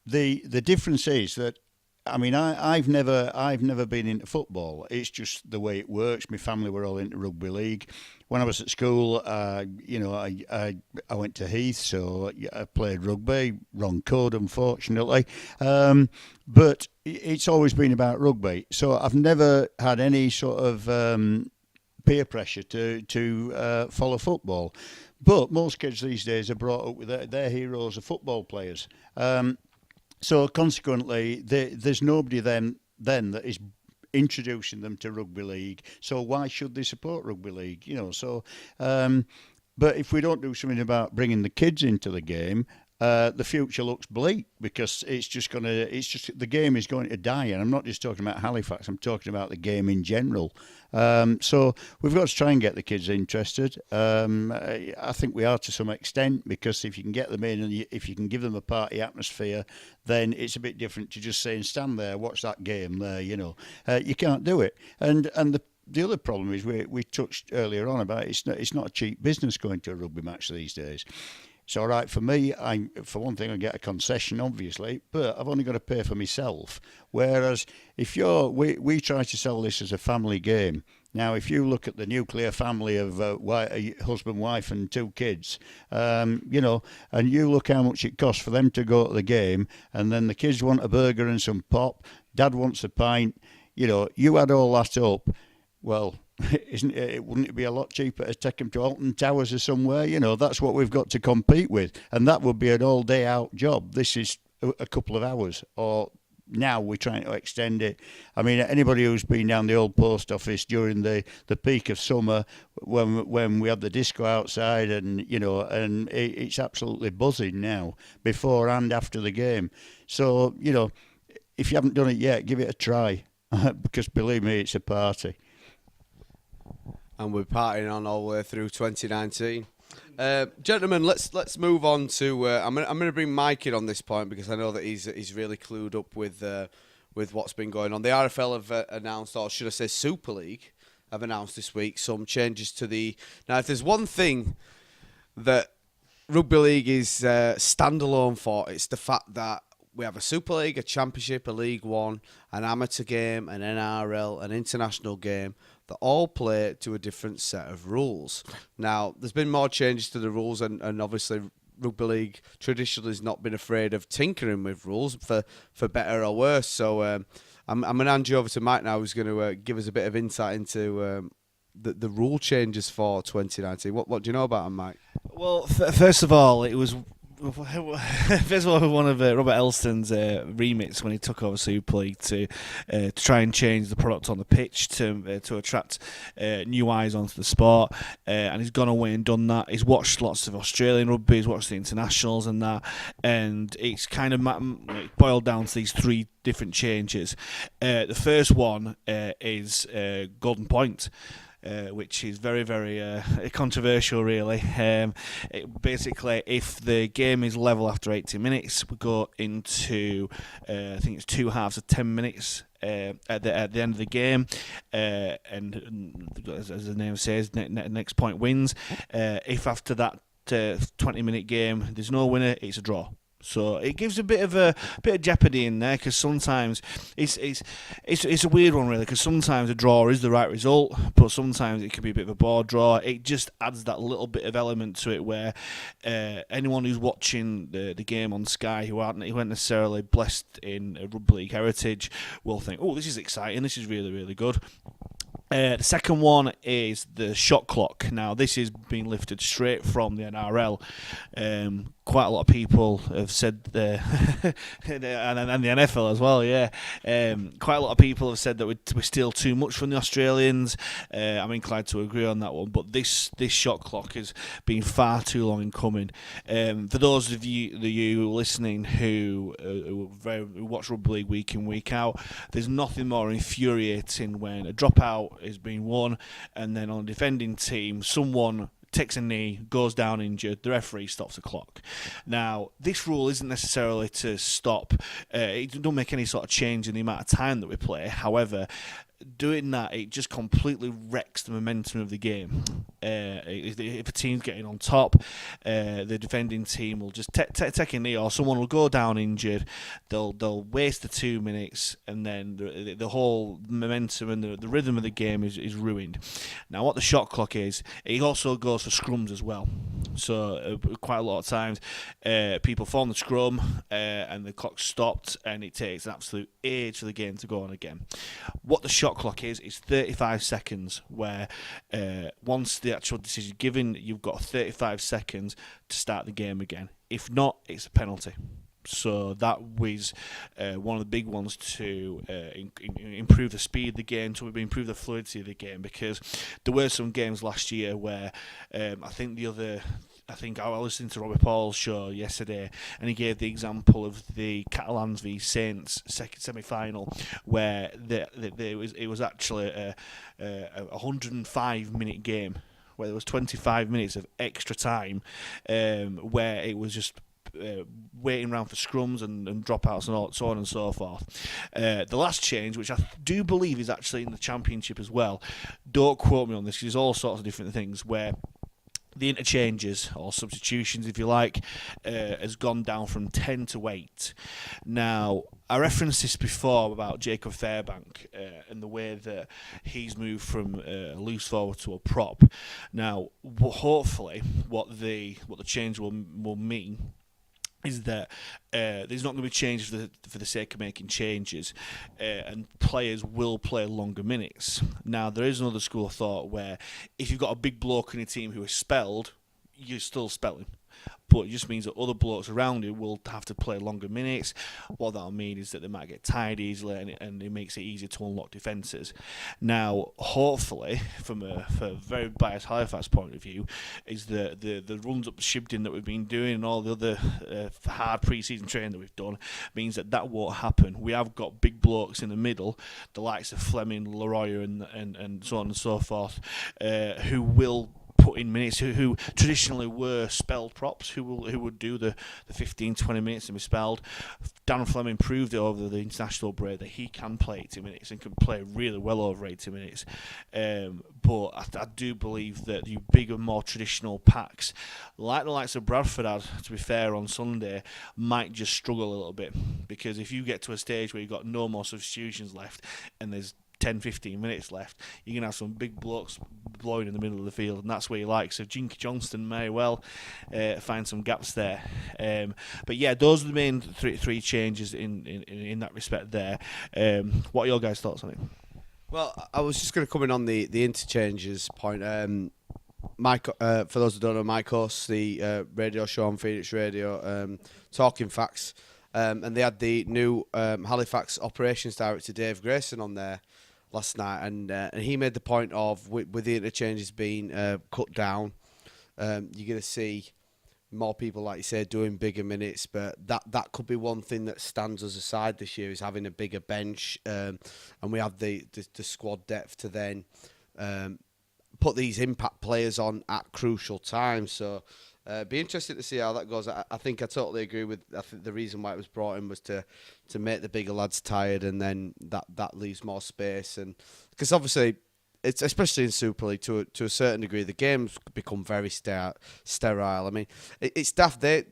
the difference is that, I mean, I've never been into football. It's just the way it works. My family were all into rugby league. When I was at school, I went to Heath, so I played rugby. Wrong code, unfortunately. But it's always been about rugby. So I've never had any sort of peer pressure to follow football. But most kids these days are brought up with their heroes are football players. So consequently, there's nobody then that is introducing them to rugby league. So why should they support rugby league? So. But if we don't do something about bringing the kids into the game, the future looks bleak, because the game is going to die. And I'm not just talking about Halifax, I'm talking about the game in general. So we've got to try and get the kids interested. I think we are to some extent, because if you can get them in and if you can give them a party atmosphere, then it's a bit different to just saying, stand there, watch that game there, you can't do it. And the other problem is we touched earlier on about it's not a cheap business going to a rugby match these days. It's all right for me. For one thing, I get a concession, obviously, but I've only got to pay for myself. Whereas if we try to sell this as a family game. Now, if you look at the nuclear family of husband, wife, and 2 kids, and you look how much it costs for them to go to the game, and then the kids want a burger and some pop, Dad wants a pint. You add all that up. Well, wouldn't it be a lot cheaper to take them to Alton Towers or somewhere? That's what we've got to compete with, and that would be an all-day out job. This is a couple of hours, or now we're trying to extend it. I mean, anybody who's been down the old post office during the peak of summer, when we had the disco outside, and it's absolutely buzzing now, before and after the game. So if you haven't done it yet, give it a try, because believe me, it's a party. And we're partying on all the way through 2019. Gentlemen, let's move on to. I'm going to bring Mike in on this point, because I know that he's really clued up with what's been going on. The RFL have announced, or should I say, Super League have announced this week some changes to the. Now, if there's one thing that rugby league is standalone for, it's the fact that we have a Super League, a Championship, a League One, an amateur game, an NRL, an international game that all play to a different set of rules. Now, there's been more changes to the rules, and obviously rugby league traditionally has not been afraid of tinkering with rules for better or worse. So I'm going to hand you over to Mike now, who's going to give us a bit of insight into the rule changes for 2019. What do you know about them, Mike? Well, first of all, it was first of all, one of Robert Elston's remits when he took over Super League to try and change the product on the pitch to attract new eyes onto the sport, and he's gone away and done that. He's watched lots of Australian rugby, he's watched the internationals and that, and it's kind of boiled down to these 3 different changes. The first one is Golden Point. which is very, very controversial, really. Basically, if the game is level after 80 minutes, we go into, I think it's 2 halves of 10 minutes. At the end of the game, and as the name says, next point wins. If after that 20-minute game there's no winner, it's a draw. So it gives a bit of jeopardy in there, because sometimes it's a weird one, really, because sometimes a draw is the right result, but sometimes it can be a bit of a board draw. It just adds that little bit of element to it where anyone who's watching the game on Sky who aren't necessarily blessed in rugby league heritage will think, oh, this is exciting, this is really, really good. The second one is the shot clock. Now, this is being lifted straight from the NRL. Quite a lot of people have said, and the NFL as well, yeah. Quite a lot of people have said that we steal too much from the Australians. I'm inclined to agree on that one, but this shot clock has been far too long in coming. For those of you listening who watch rugby league week in, week out, there's nothing more infuriating when a dropout is being won, and then on a defending team, someone takes a knee, goes down injured, the referee stops the clock. Now, this rule isn't necessarily to stop, it don't make any sort of change in the amount of time that we play. However, doing that, it just completely wrecks the momentum of the game. If a team's getting on top, the defending team will just take a knee, or someone will go down injured. They'll waste the 2 minutes, and then the whole momentum and the rhythm of the game is ruined. Now, what the shot clock is, it also goes for scrums as well. So quite a lot of times, people form the scrum, and the clock's stopped, and it takes an absolute age for the game to go on again. What the shot clock is 35 seconds, where once the actual decision is given, you've got 35 seconds to start the game again. If not, it's a penalty. So that was one of the big ones to improve the speed of the game, to improve the fluidity of the game, because there were some games last year where I think I was listening to Robbie Paul's show yesterday, and he gave the example of the Catalans v Saints second semi-final, where it was actually a 105-minute game, where there was 25 minutes of extra time, where it was just waiting around for scrums and dropouts and so on and so forth. The last change, which I do believe is actually in the Championship as well, don't quote me on this, because there's all sorts of different things, where the interchanges, or substitutions if you like, has gone down from 10 to 8. Now, I referenced this before about Jacob Fairbank and the way that he's moved from a loose forward to a prop. Now, hopefully, what the change will mean is that there's not going to be changes for the sake of making changes, and players will play longer minutes. Now, there is another school of thought where if you've got a big bloke in your team who is spelled, you're still spelling. But it just means that other blokes around you will have to play longer minutes. What that'll mean is that they might get tired easily, and it makes it easier to unlock defences. Now, hopefully, from a very biased Halifax point of view, is the runs up Shibden that we've been doing and all the other hard pre-season training that we've done means that won't happen. We have got big blokes in the middle, the likes of Fleming, Leroy, and so on and so forth, who will put in minutes, who traditionally were spelled props, who would do the 15-20 minutes and be spelled. Darren Fleming proved it over the international break that he can play 80 minutes and can play really well over 80 minutes. But I do believe that the bigger, more traditional packs, like the likes of Bradford had, to be fair, on Sunday, might just struggle a little bit, because if you get to a stage where you've got no more substitutions left and there's 10-15 minutes left, you're going to have some big blokes blowing in the middle of the field, and that's where you like. So Jinky Johnston may well find some gaps there. But yeah, those are the main three changes in that respect there. What are your guys' thoughts on it? Well, I was just going to come in on the interchanges point. Mike, for those who don't know, Mike hosts the radio show on Phoenix Radio, Talking Facts, and they had the new Halifax Operations Director Dave Grayson on there last night, and he made the point of with the interchanges being cut down, you're going to see more people, like you say, doing bigger minutes, but that could be one thing that stands us aside this year, is having a bigger bench, and we have the squad depth to then put these impact players on at crucial times. So be interested to see how that goes. I think I totally agree with. I think the reason why it was brought in was to make the bigger lads tired, and then that leaves more space. And because obviously, it's especially in Super League to a certain degree, the games become very sterile. I mean, it's daft. They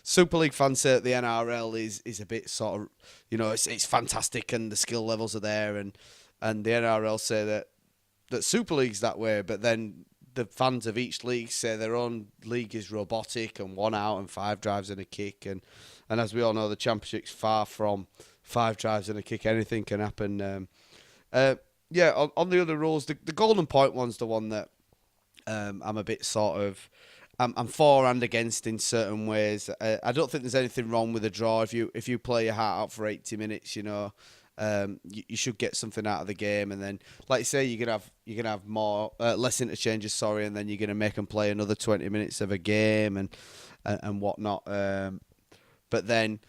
Super League fans say that the NRL is a bit sort of, it's fantastic and the skill levels are there, and the NRL say that Super League's that way, but then the fans of each league say their own league is robotic and 1 out and 5 drives and a kick, and as we all know, the Championship's far from 5 drives and a kick. Anything can happen. On the other rules, the golden point one's the one that I'm a bit sort of I'm for and against in certain ways. I don't think there's anything wrong with a draw if you play your heart out for 80 minutes. You should get something out of the game, and then, like you say, you're gonna have less interchanges. And then you're gonna make them play another 20 minutes of a game and whatnot. But then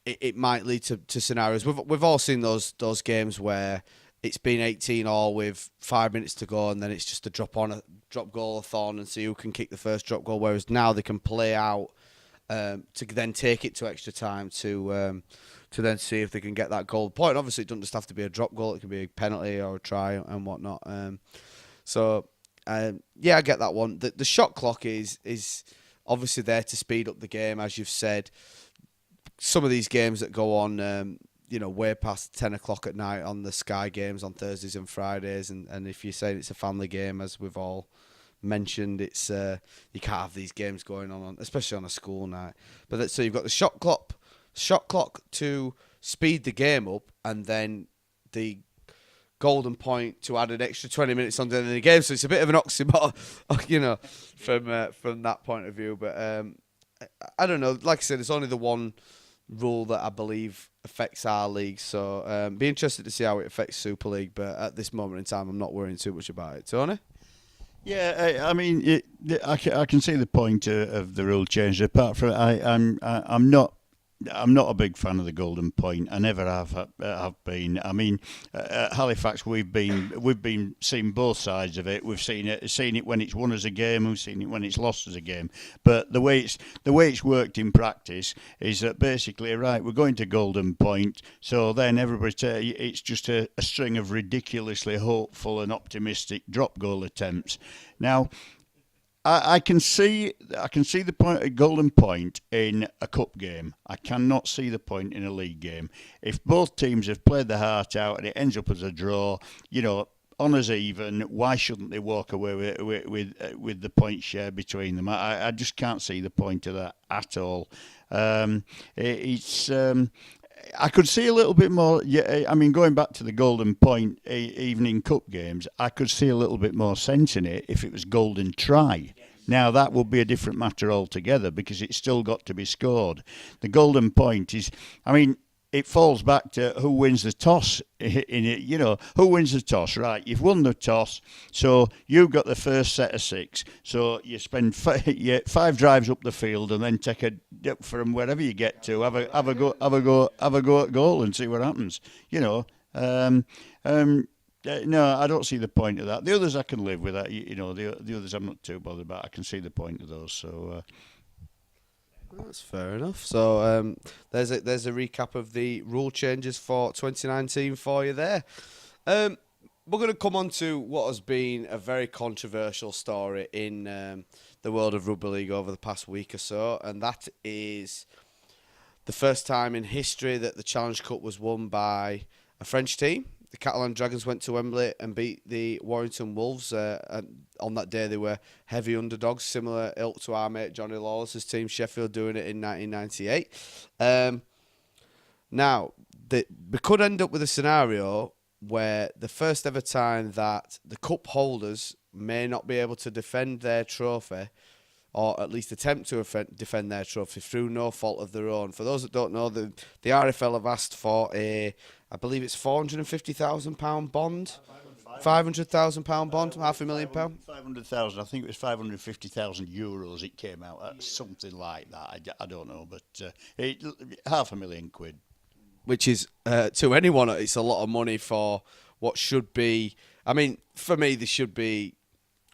it might lead to scenarios. We've all seen those games where it's been 18-all with 5 minutes to go, and then it's just a drop goal-a-thon and see who can kick the first drop goal. Whereas now they can play out to then take it to extra time to then see if they can get that goal point. Obviously, it doesn't just have to be a drop goal; it can be a penalty or a try and whatnot. I get that one. The shot clock is obviously there to speed up the game, as you've said. Some of these games that go on, way past 10 o'clock at night on the Sky games on Thursdays and Fridays, and if you're saying it's a family game, as we've all mentioned, it's you can't have these games going on, especially on a school night. But so you've got the shot clock to speed the game up, and then the golden point to add an extra 20 minutes on the end of the game. So it's a bit of an oxymoron, from that point of view. But I don't know. Like I said, it's only the one rule that I believe affects our league. So be interested to see how it affects Super League. But at this moment in time, I'm not worrying too much about it. Tony? Yeah, I mean, I can see the point of the rule change. Apart from, I'm not a big fan of the golden point. I never have been. I mean, at Halifax, we've been seeing both sides of it. We've seen it when it's won as a game. We've seen it when it's lost as a game. But the way it's worked in practice is that basically, right, we're going to golden point. So then it's just a string of ridiculously hopeful and optimistic drop goal attempts. Now, I can see the point, a golden point in a cup game. I cannot see the point in a league game. If both teams have played their heart out and it ends up as a draw, honours even, why shouldn't they walk away with the point share between them? I just can't see the point of that at all. I could see a little bit more. Yeah, I mean, going back to the golden point, evening cup games, I could see a little bit more sense in it if it was golden try. Now that would be a different matter altogether because it's still got to be scored. The golden point is, I mean, it falls back to who wins the toss in it. Who wins the toss, right? You've won the toss, so you've got the first set of 6. So you spend 5 drives up the field and then take a dip from wherever you get to. Have a go at goal and see what happens. No, I don't see the point of that. The others I can live with. That. The others I'm not too bothered about. I can see the point of those. So. That's fair enough. So there's a recap of the rule changes for 2019 for you there. We're going to come on to what has been a very controversial story in the world of rugby league over the past week or so, and that is the first time in history that the Challenge Cup was won by a French team. The Catalan Dragons went to Wembley and beat the Warrington Wolves. And on that day, they were heavy underdogs, similar ilk to our mate Johnny Lawless's team, Sheffield, doing it in 1998. Now, we could end up with a scenario where the first ever time that the cup holders may not be able to defend their trophy, or at least attempt to defend their trophy through no fault of their own. For those that don't know, the RFL have asked for I believe it's £450,000 bond, £500,000 bond, £500,000. 500,000. I think it was 550,000 euros. It came out at something like that. I don't know, but £500,000 quid. Which is to anyone, it's a lot of money for what should be I mean, for me, they should be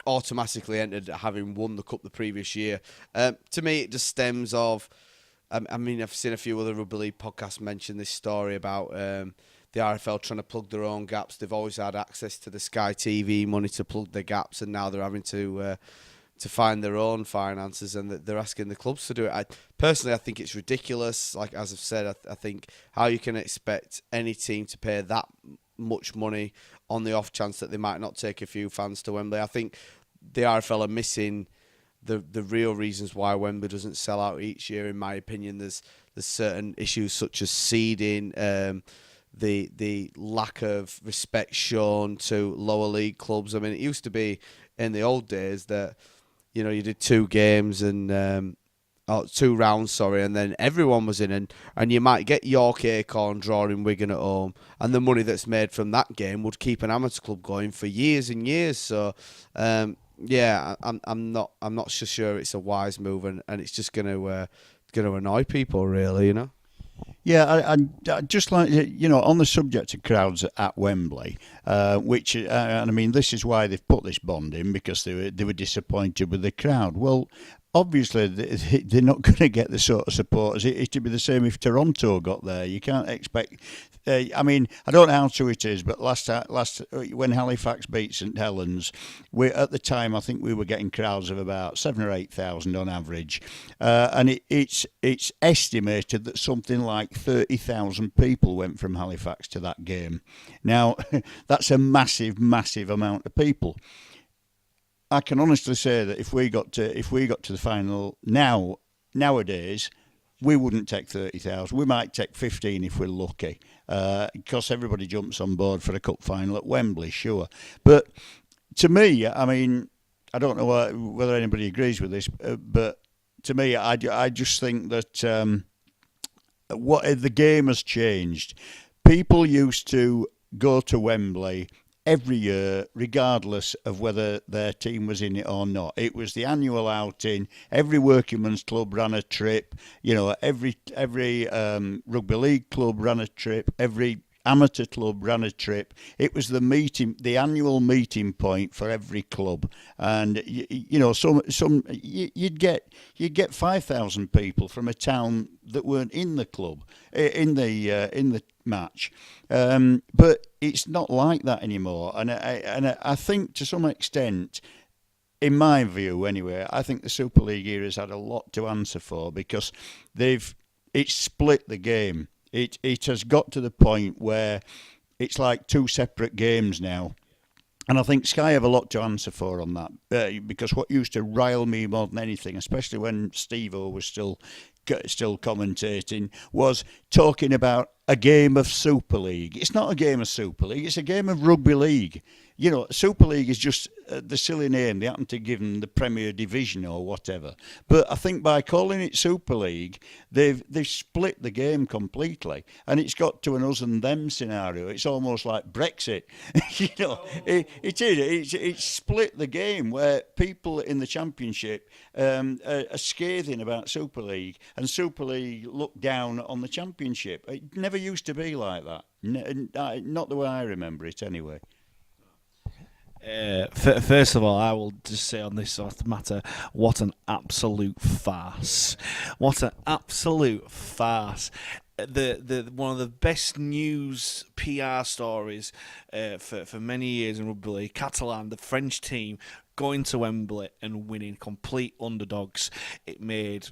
automatically entered having won the cup the previous year. To me, it just stems of. I mean, I've seen a few other rugby league podcasts mention this story about the RFL trying to plug their own gaps. They've always had access to the Sky TV money to plug their gaps, and now they're having to find their own finances, and they're asking the clubs to do it. I think it's ridiculous. Like, as I've said, I think how you can expect any team to pay that much money on the off chance that they might not take a few fans to Wembley. I think the RFL are missing the real reasons why Wembley doesn't sell out each year. In my opinion, there's certain issues such as seeding, the lack of respect shown to lower league clubs. I mean, it used to be in the old days that, you know, you did 2 games and 2 rounds, and then everyone was in, and you might get York Acorn drawing Wigan at home, and the money that's made from that game would keep an amateur club going for years and years. So, yeah, I'm not so sure it's a wise move, and it's just going to annoy people, really, you know. Yeah, I just like, you know, on the subject of crowds at Wembley, which, and I mean, this is why they've put this bond in, because they were disappointed with the crowd. Well, obviously, they're not going to get the sort of support as it'd be the same if Toronto got there. You can't expect. I mean, I don't know how true it is, but last when Halifax beat St Helens, at the time I think we were getting crowds of about 7,000 or 8,000 on average, and it's estimated that something like 30,000 people went from Halifax to that game. Now, that's a massive amount of people. I can honestly say that if we got to the final nowadays, we wouldn't take 30,000. We might take 15 if we're lucky, because everybody jumps on board for a cup final at Wembley, sure. But to me, I mean, I don't know whether anybody agrees with this, but to me, I just think that what the game has changed. People used to go to Wembley every year, regardless of whether their team was in it or not. It was the annual outing. Every workingman's club ran a trip. You know, every rugby league club ran a trip. Every amateur club ran a trip. It was the annual meeting point for every club. And you know, you'd get 5,000 people from a town that weren't in the club in the match. But it's not like that anymore. And I think to some extent, in my view anyway, I think the Super League era has had a lot to answer for, because it's split the game. It has got to the point where it's like 2 separate games now. And I think Sky have a lot to answer for on that, because what used to rile me more than anything, especially when Steve-O was still commentating, was talking about a game of Super League. It's not a game of Super League, it's a game of rugby league. You know, Super League is just the silly name. They happen to give them the Premier Division or whatever. But I think by calling it Super League, they've split the game completely. And it's got to an us and them scenario. It's almost like Brexit. You know, it's split the game, where people in the Championship are scathing about Super League, and Super League look down on the Championship. It never used to be like that. Not the way I remember it, anyway. First of all, I will just say on this sort of matter, what an absolute farce! What an absolute farce! The one of the best news PR stories for many years in rugby league, Catalan, the French team, going to Wembley and winning, complete underdogs. It made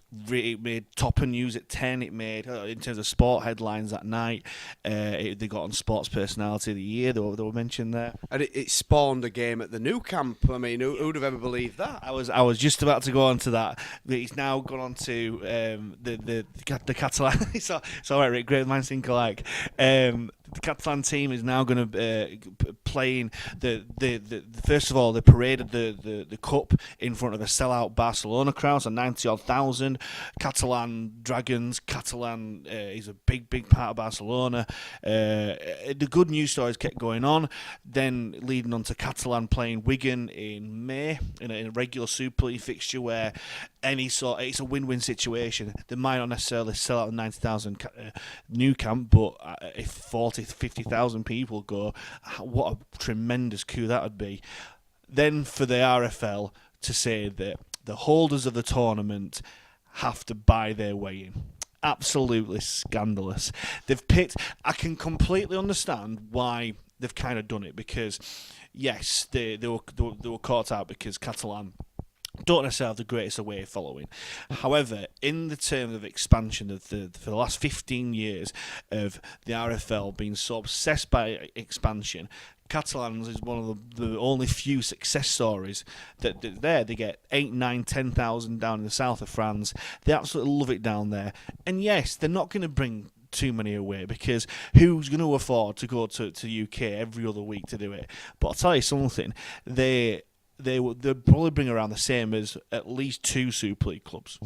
Topper News at 10. It made, in terms of sport headlines that night, they got on Sports Personality of the Year. They were mentioned there, and it spawned a game at the new camp. I mean, who'd have ever believed that? I was just about to go on to that. He's now gone on to the Catalan. It's all right, Rick. Great minds think alike. The Catalan team is now going to playing the first of all, they paraded the cup in front of a sellout Barcelona crowd, so 90-odd thousand. Catalan Dragons. Catalan is a big part of Barcelona. The good news stories kept going on, then leading on to Catalan playing Wigan in May in a regular Super League fixture, where it's a win-win situation. They might not necessarily sell out 90,000 new camp, but if 40, 50,000 people go, what a tremendous coup that would be. Then for the RFL to say that the holders of the tournament have to buy their way in. Absolutely scandalous. They've picked... I can completely understand why they've kind of done it, because, yes, they were caught out because Catalan don't necessarily have the greatest away following. However, in the terms of expansion for the last 15 years of the RFL being so obsessed by expansion, Catalans is one of the only few success stories that there. They get 8, 9, 10,000 down in the south of France. They absolutely love it down there. And yes, they're not going to bring too many away, because who's going to afford to go to UK every other week to do it? But I'll tell you something, they'll probably bring around the same as at least 2 Super League clubs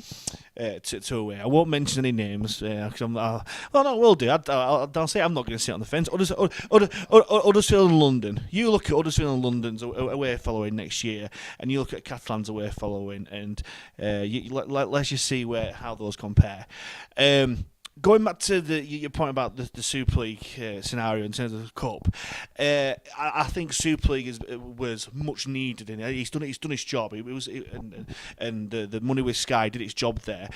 to away. I won't mention any names, because we'll do. I'll say I'm not going to sit on the fence. Huddersfield and London. You look at Huddersfield and London's away following next year, and you look at Catalan's away following, and let's just see how those compare. Going back to your point about the Super League scenario in terms of the Cup, I think Super League was much needed in it. He's done his job. And the money with Sky did its job there.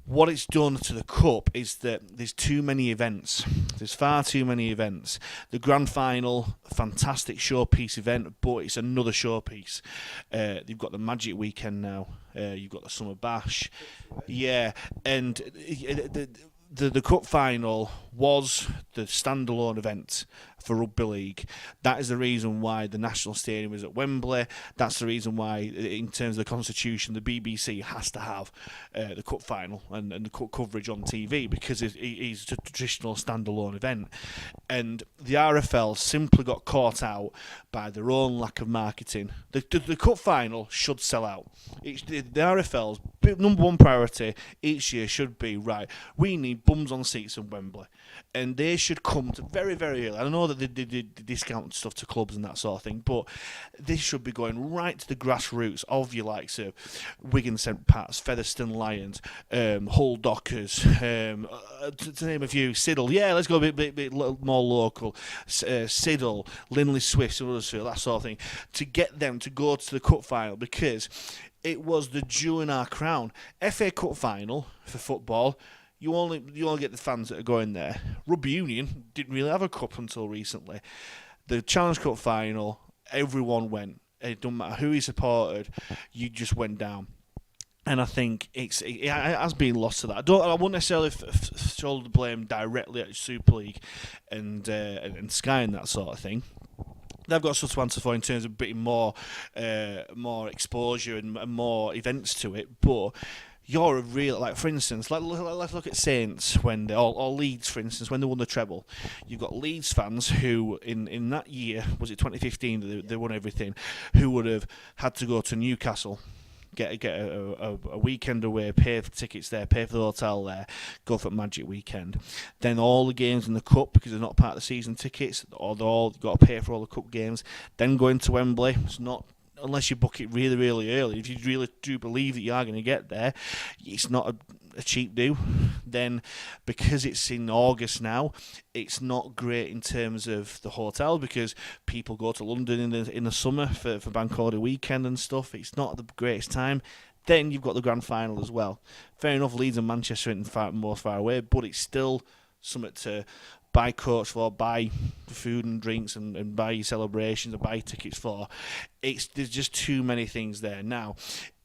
What it's done to the Cup is that there's too many events. There's far too many events. The Grand Final, fantastic showpiece event, but it's another showpiece. You've got the Magic Weekend now. You've got the Summer Bash. Yeah, and the Cup Final was the standalone event for Rugby League. That is the reason why the National Stadium is at Wembley. That's the reason why, in terms of the Constitution, the BBC has to have the Cup Final and the Cup coverage on TV, because it's a traditional standalone event. And the RFL simply got caught out by their own lack of marketing. The Cup Final should sell out. The RFL's number one priority each year should be, right, we need bums on seats in Wembley. And they should come to very, very early. I know that they discount stuff to clubs and that sort of thing, but this should be going right to the grassroots of your likes of Wigan St Pat's, Featherstone Lions, Hull Dockers, to name a few, Siddle. Yeah, let's go a bit more local. Siddle, Linley Swifts, Huddersfield, that sort of thing, to get them to go to the Cup Final, because it was the jewel in our crown. FA Cup Final for football, you only get the fans that are going there. Rugby Union didn't really have a cup until recently. The Challenge Cup Final, everyone went. It doesn't matter who you supported, you just went down. And I think it has been lost to that. I wouldn't necessarily shoulder the blame directly at Super League and Sky and that sort of thing. They've got stuff to answer for in terms of bringing more exposure and more events to it, but you're a real, like, for instance, let's look at Saints when or Leeds, for instance, when they won the treble. You've got Leeds fans who, in that year, was it 2015, they won everything, who would have had to go to Newcastle, get a weekend away, pay for tickets there, pay for the hotel there, go for Magic Weekend. Then all the games in the Cup, because they're not part of the season tickets, or you've got to pay for all the Cup games. Then going to Wembley, it's not, unless you book it really, really early. If you really do believe that you are going to get there, it's not a cheap do. Then, because it's in August now, it's not great in terms of the hotel, because people go to London in the summer for Bank Holiday weekend and stuff. It's not the greatest time. Then you've got the Grand Final as well. Fair enough, Leeds and Manchester aren't most far away, but it's still something to buy coach for, buy food and drinks, and buy your celebrations, and buy tickets for. There's just too many things there. Now,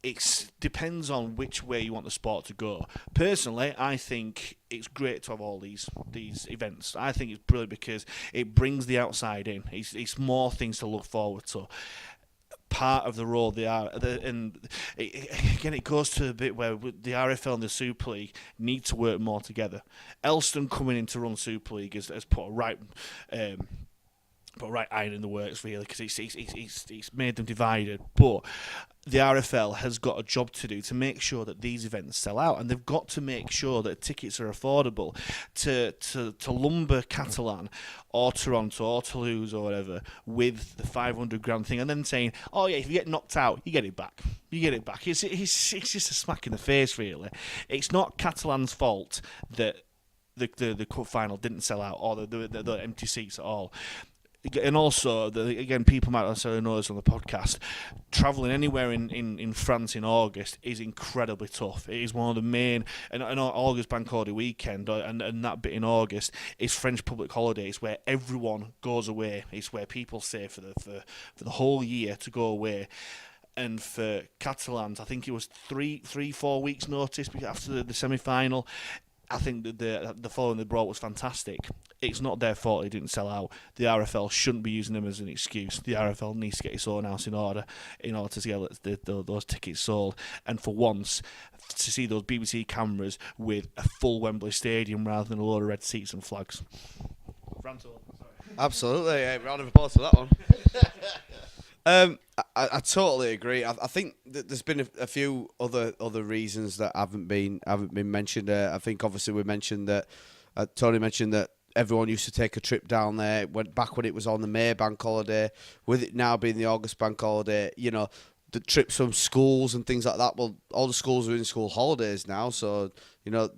it depends on which way you want the sport to go. Personally, I think it's great to have all these events. I think it's brilliant because it brings the outside in. It's more things to look forward to. Part of the role they are, and again, it goes to a bit where the RFL and the Super League need to work more together. Elston coming in to run Super League has put a right right iron in the works, really, because it's made them divided. But the RFL has got a job to do to make sure that these events sell out, and they've got to make sure that tickets are affordable to lumber Catalan or Toronto or Toulouse or whatever with the 500 grand thing, and then saying, oh yeah, if you get knocked out, you get it back. It's just a smack in the face, really. It's not Catalan's fault that the cup final didn't sell out, or the empty seats at all. And also, again, people might not necessarily know this on the podcast, travelling anywhere in France in August is incredibly tough. It is one of the main, and August Bank Holiday weekend, and that bit in August is French public holidays where everyone goes away. It's where people stay for the whole year to go away. And for Catalans, I think it was 4 weeks notice after the semi-final. I think that the following they brought was fantastic. It's not their fault it didn't sell out. The RFL shouldn't be using them as an excuse. The RFL needs to get its own house in order to get those tickets sold. And for once, to see those BBC cameras with a full Wembley Stadium rather than a load of red seats and flags. Absolutely, round of applause for that one. I totally agree. I think that there's been a few other reasons that haven't been mentioned. I think obviously we mentioned that Tony mentioned that everyone used to take a trip down there. Back when it was on the May bank holiday, with it now being the August bank holiday, the trips from schools and things like that. Well, all the schools are in school holidays now, so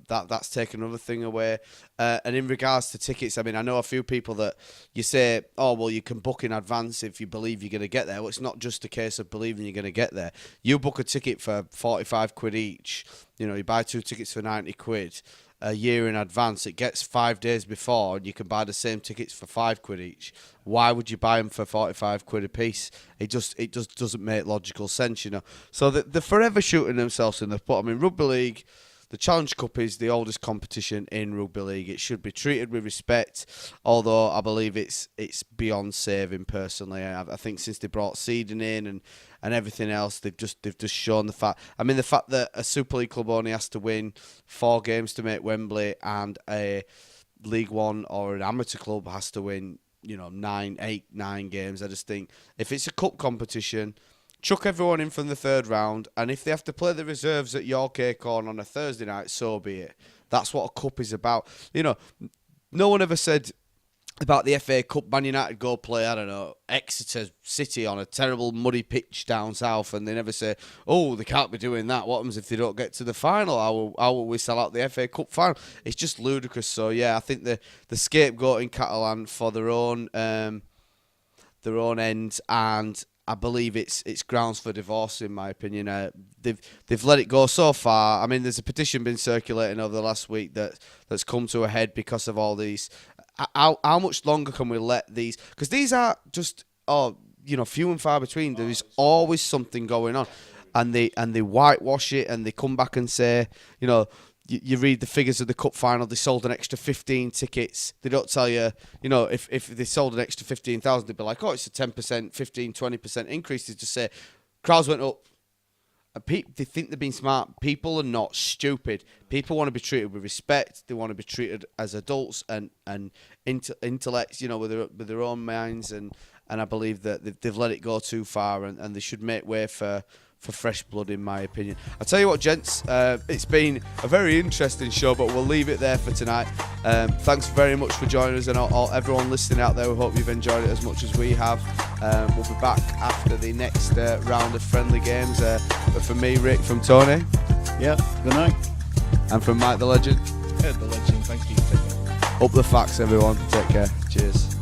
that's taken another thing away. And in regards to tickets, I mean, I know a few people that you say, oh, well, you can book in advance if you believe you're going to get there. Well, it's not just a case of believing you're going to get there. You book a ticket for 45 quid each. You buy 2 tickets for 90 quid a year in advance. It gets 5 days before, and you can buy the same tickets for 5 quid each. Why would you buy them for 45 quid a piece? It just doesn't make logical sense, So they're forever shooting themselves in the foot. I mean, Rugby League, the Challenge Cup is the oldest competition in Rugby League. It should be treated with respect, although I believe it's beyond saving, personally. I think since they brought seeding in and everything else, they've just shown the fact. I mean, the fact that a Super League club only has to win 4 games to make Wembley, and a League One or an amateur club has to win, 9 games. I just think if it's a cup competition, chuck everyone in from the third round, and if they have to play the reserves at York Acorn on a Thursday night, so be it. That's what a cup is about. No one ever said about the FA Cup, Man United go play, I don't know, Exeter City on a terrible muddy pitch down south, and they never say, oh, they can't be doing that. What happens if they don't get to the final? How will we sell out the FA Cup final? It's just ludicrous. So, yeah, I think the scapegoating Catalan for their own end, and I believe it's grounds for divorce, in my opinion. They've let it go so far. I mean, there's a petition been circulating over the last week that's come to a head because of all these. How much longer can we let these? Because these are just few and far between. There is always something going on, and they whitewash it, and they come back and say, You read the figures of the cup final, they sold an extra 15 tickets. They don't tell you, if they sold an extra 15,000, they'd be like, oh, it's a 10%, 15, 20% increase. They just say, crowds went up. And they think they're being smart. People are not stupid. People want to be treated with respect. They want to be treated as adults and intellects, with their own minds. And I believe that they've let it go too far, and they should make way for fresh blood, in my opinion. I'll tell you what, gents, it's been a very interesting show, but we'll leave it there for tonight. Thanks very much for joining us, and everyone listening out there, we hope you've enjoyed it as much as we have. We'll be back after the next round of friendly games. But from me, Rick, from Tony. Yeah, good night. And from Mike the Legend. The Legend, thank you. Up the facts, everyone. Take care. Cheers.